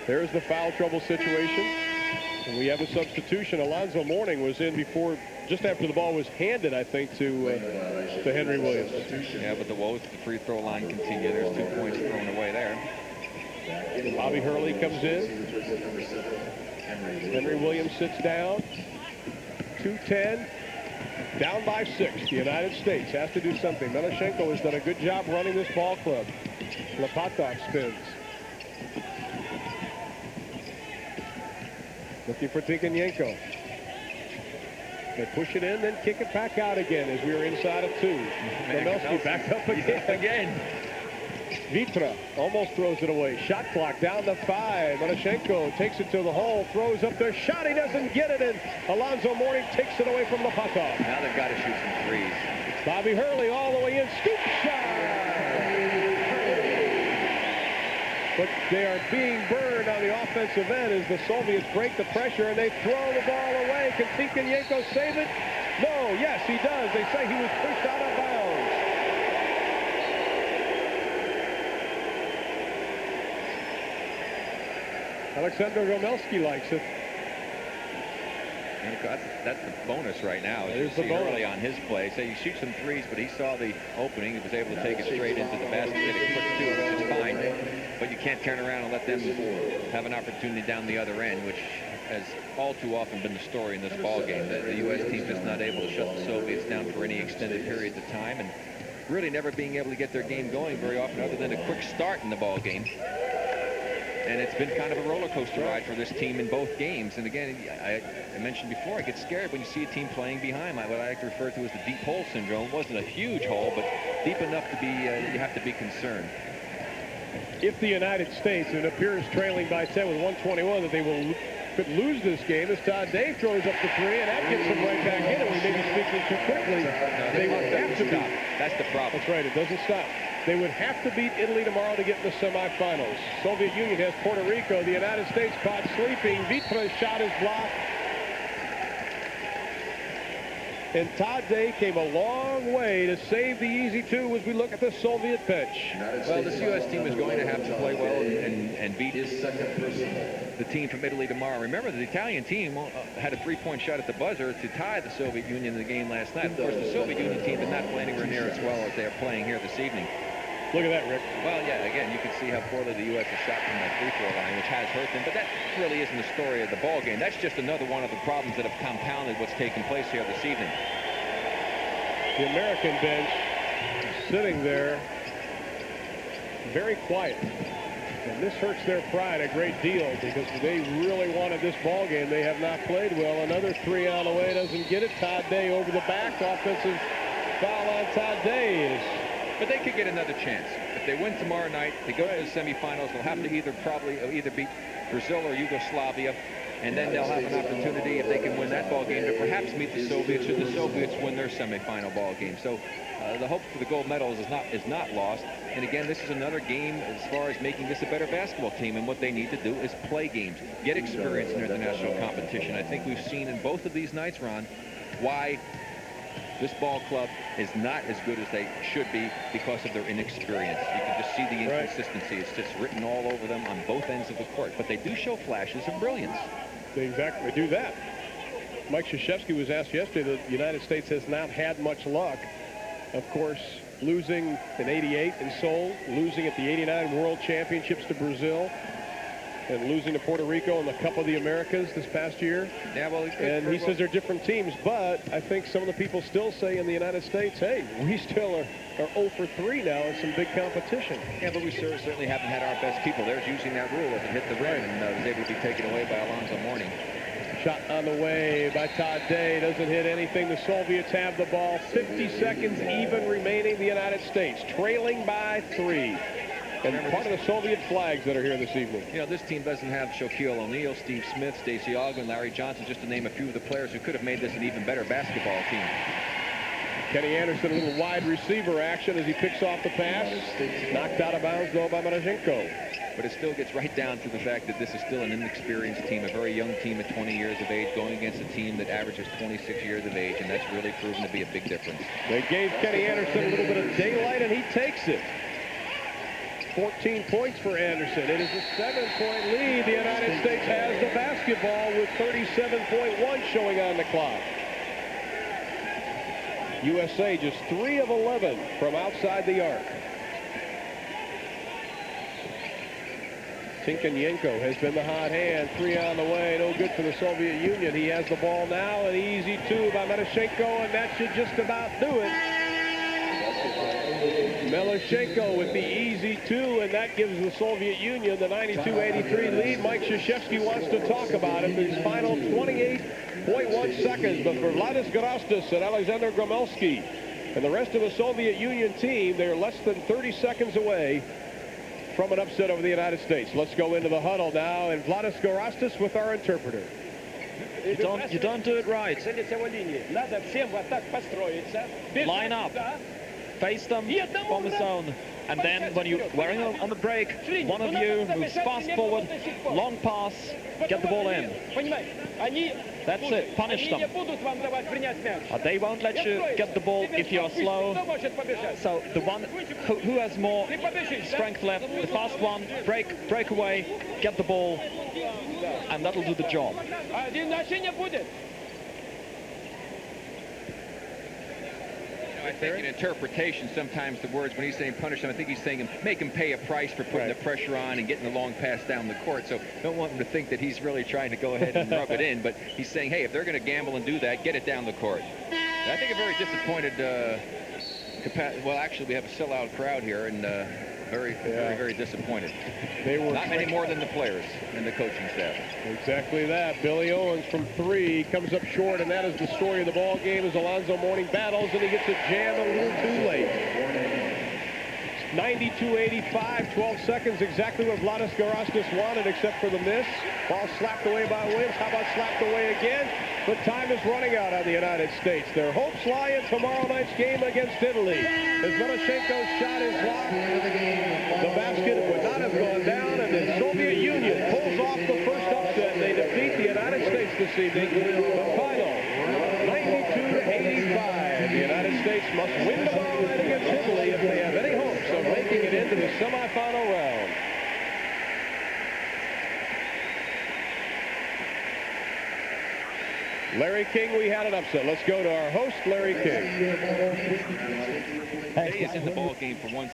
There's the foul trouble situation. And we have a substitution. Alonzo Mourning was in before, just after the ball was handed, I think, to Henry Williams. Yeah, but the woes at the free throw line continue. There's 2 points thrown away there. Bobby Hurley comes in. Henry Williams sits down. 2:10. Down by 6. The United States has to do something. Melashenko has done a good job running this ball club. Lepatov spins. Looking for Tikhonenko. They push it in, then kick it back out again as we are inside of 2. Gomelski back up again. Vitra almost throws it away. Shot clock down to 5. Melashenko takes it to the hole, throws up their shot. He doesn't get it, and Alonzo Mourning takes it away from Lepatov. Now they've got to shoot some threes. Bobby Hurley all the way in. Scoop shot! But they are being burned on the offensive end as the Soviets break the pressure and they throw the ball away. Can Tikhonenko save it? No. Yes, he does. They say he was pushed out of bounds. Alexander Gomelski likes it. That's the bonus right now. There's the bonus. Early on his play. So you shoot some threes, but he saw the opening. He was able to take it straight into the basket. Hit a quick 2, which is fine. But you can't turn around and let them have an opportunity down the other end, which has all too often been the story in this ball game. The U.S. team just not able to shut the Soviets down for any extended periods of time, and really never being able to get their game going very often, other than a quick start in the ball game. And it's been kind of a roller coaster ride for this team in both games. And again, I mentioned before, I get scared when you see a team playing behind what I like to refer to as the deep hole syndrome. It wasn't a huge hole, but deep enough to be you have to be concerned. If the United States, it appears trailing by 10 with 121, that they could lose this game as Todd Dave throws up the 3, and that gets them right back in it. We may be speaking too quickly. They would have to beat. That's the problem. That's right. It doesn't stop. They would have to beat Italy tomorrow to get in the semifinals. Soviet Union has Puerto Rico. The United States caught sleeping. Vitra's shot is blocked. And Todd Day came a long way to save the easy 2 as we look at the Soviet bench. Well, this U.S. team is going to have to play well and beat the team from Italy tomorrow. Remember, the Italian team had a 3-point shot at the buzzer to tie the Soviet Union in the game last night. Of course, the Soviet Union team did not play anywhere near as well as they are playing here this evening. Look at that, Rick. Well, yeah, again, you can see how poorly the U.S. has shot from that free throw line, which has hurt them. But that really isn't the story of the ball game. That's just another one of the problems that have compounded what's taking place here this evening. The American bench sitting there very quiet. And this hurts their pride a great deal because they really wanted this ball game. They have not played well. Another 3 on the way, doesn't get it. Todd Day over the back. Offensive foul on Todd Day. But they could get another chance. If they win tomorrow night, they go to the semifinals. They'll have to either beat Brazil or Yugoslavia. And then they'll have an opportunity, if they can win that ball game, to perhaps meet the Soviets, or the Soviets win their semifinal ball game. So the hope for the gold medals is not lost. And again, this is another game as far as making this a better basketball team. And what they need to do is play games, get experience in international competition. I think we've seen in both of these nights, Ron, why this ball club is not as good as they should be because of their inexperience. You can just see the inconsistency. It's just written all over them on both ends of the court. But they do show flashes of brilliance. They exactly do that. Mike Krzyzewski was asked yesterday that the United States has not had much luck. Of course, losing in '88 in Seoul, losing at the '89 World Championships to Brazil, and losing to Puerto Rico in the Cup of the Americas this past year. Yeah, well, and he says they're different teams, but I think some of the people still say in the United States, hey, we still are 0 for 3 now in some big competition. Yeah, but we certainly haven't had our best people. There's using that rule if it hit the rim and was able to be taken away by Alonzo Mourning. Shot on the way by Todd Day. Doesn't hit anything. The Soviets have the ball. 50 seconds even remaining. The United States trailing by 3. And part of the Soviet flags that are here this evening. You know, this team doesn't have Shaquille O'Neal, Steve Smith, Stacey Ogden, Larry Johnson, just to name a few of the players who could have made this an even better basketball team. Kenny Anderson, a little wide receiver action as he picks off the pass. Knocked out of bounds, though, by Marashenko. But it still gets right down to the fact that this is still an inexperienced team, a very young team at 20 years of age, going against a team that averages 26 years of age, and that's really proven to be a big difference. They gave Kenny Anderson a little bit of daylight, and he takes it. 14 points for Anderson. It is a 7-point lead. The United States has the basketball with 37.1 showing on the clock. USA just 3 of 11 from outside the arc. Tinkenyenko has been the hot hand. 3 on the way. No good for the Soviet Union. He has the ball now. An easy 2 by Marashenko, and that should just about do it. Marashenko with the easy 2, and that gives the Soviet Union the 92-83 lead. Mike Krzyzewski wants to talk about it. These final 28.1 seconds, but for Vladis Garastas and Alexander Gromelsky and the rest of the Soviet Union team, they're less than 30 seconds away from an upset over the United States. Let's go into the huddle now, and Vladis Garastas with our interpreter. You don't do it right. Line up. Face them from the zone. And then when you're wearing on the break, one of you moves fast forward, long pass, get the ball in. That's it. Punish them. They won't let you get the ball if you're slow. So the one who has more strength left, the fast one, break away, get the ball, and that'll do the job. I think in interpretation, sometimes the words, when he's saying punish them, I think he's saying make him pay a price for putting the pressure on and getting the long pass down the court. So don't want him to think that he's really trying to go ahead and rub it in. But he's saying, hey, if they're going to gamble and do that, get it down the court. And I think a very disappointed, well, actually, we have a sellout crowd here, and very disappointed. They were not many more than the players and the coaching staff. Exactly that. Billy Owens from 3 comes up short, and that is the story of the ball game as Alonzo Mourning battles, and he gets a jam a little too late. 92-85, 12 seconds, exactly what Vladis Garastas wanted, except for the miss. Ball slapped away by Williams. How about slapped away again? But time is running out on the United States. Their hopes lie in tomorrow night's game against Italy. As Marashenko's shot is blocked, the basket would not have gone down, and the Soviet Union pulls off the first upset. They defeat the United States this evening. The final, 92-85. The United States must win tomorrow night against Italy if they have any hopes of making it into the semifinal round. Larry King, we had an upset. Let's go to our host, Larry King. Day is in the ball game for one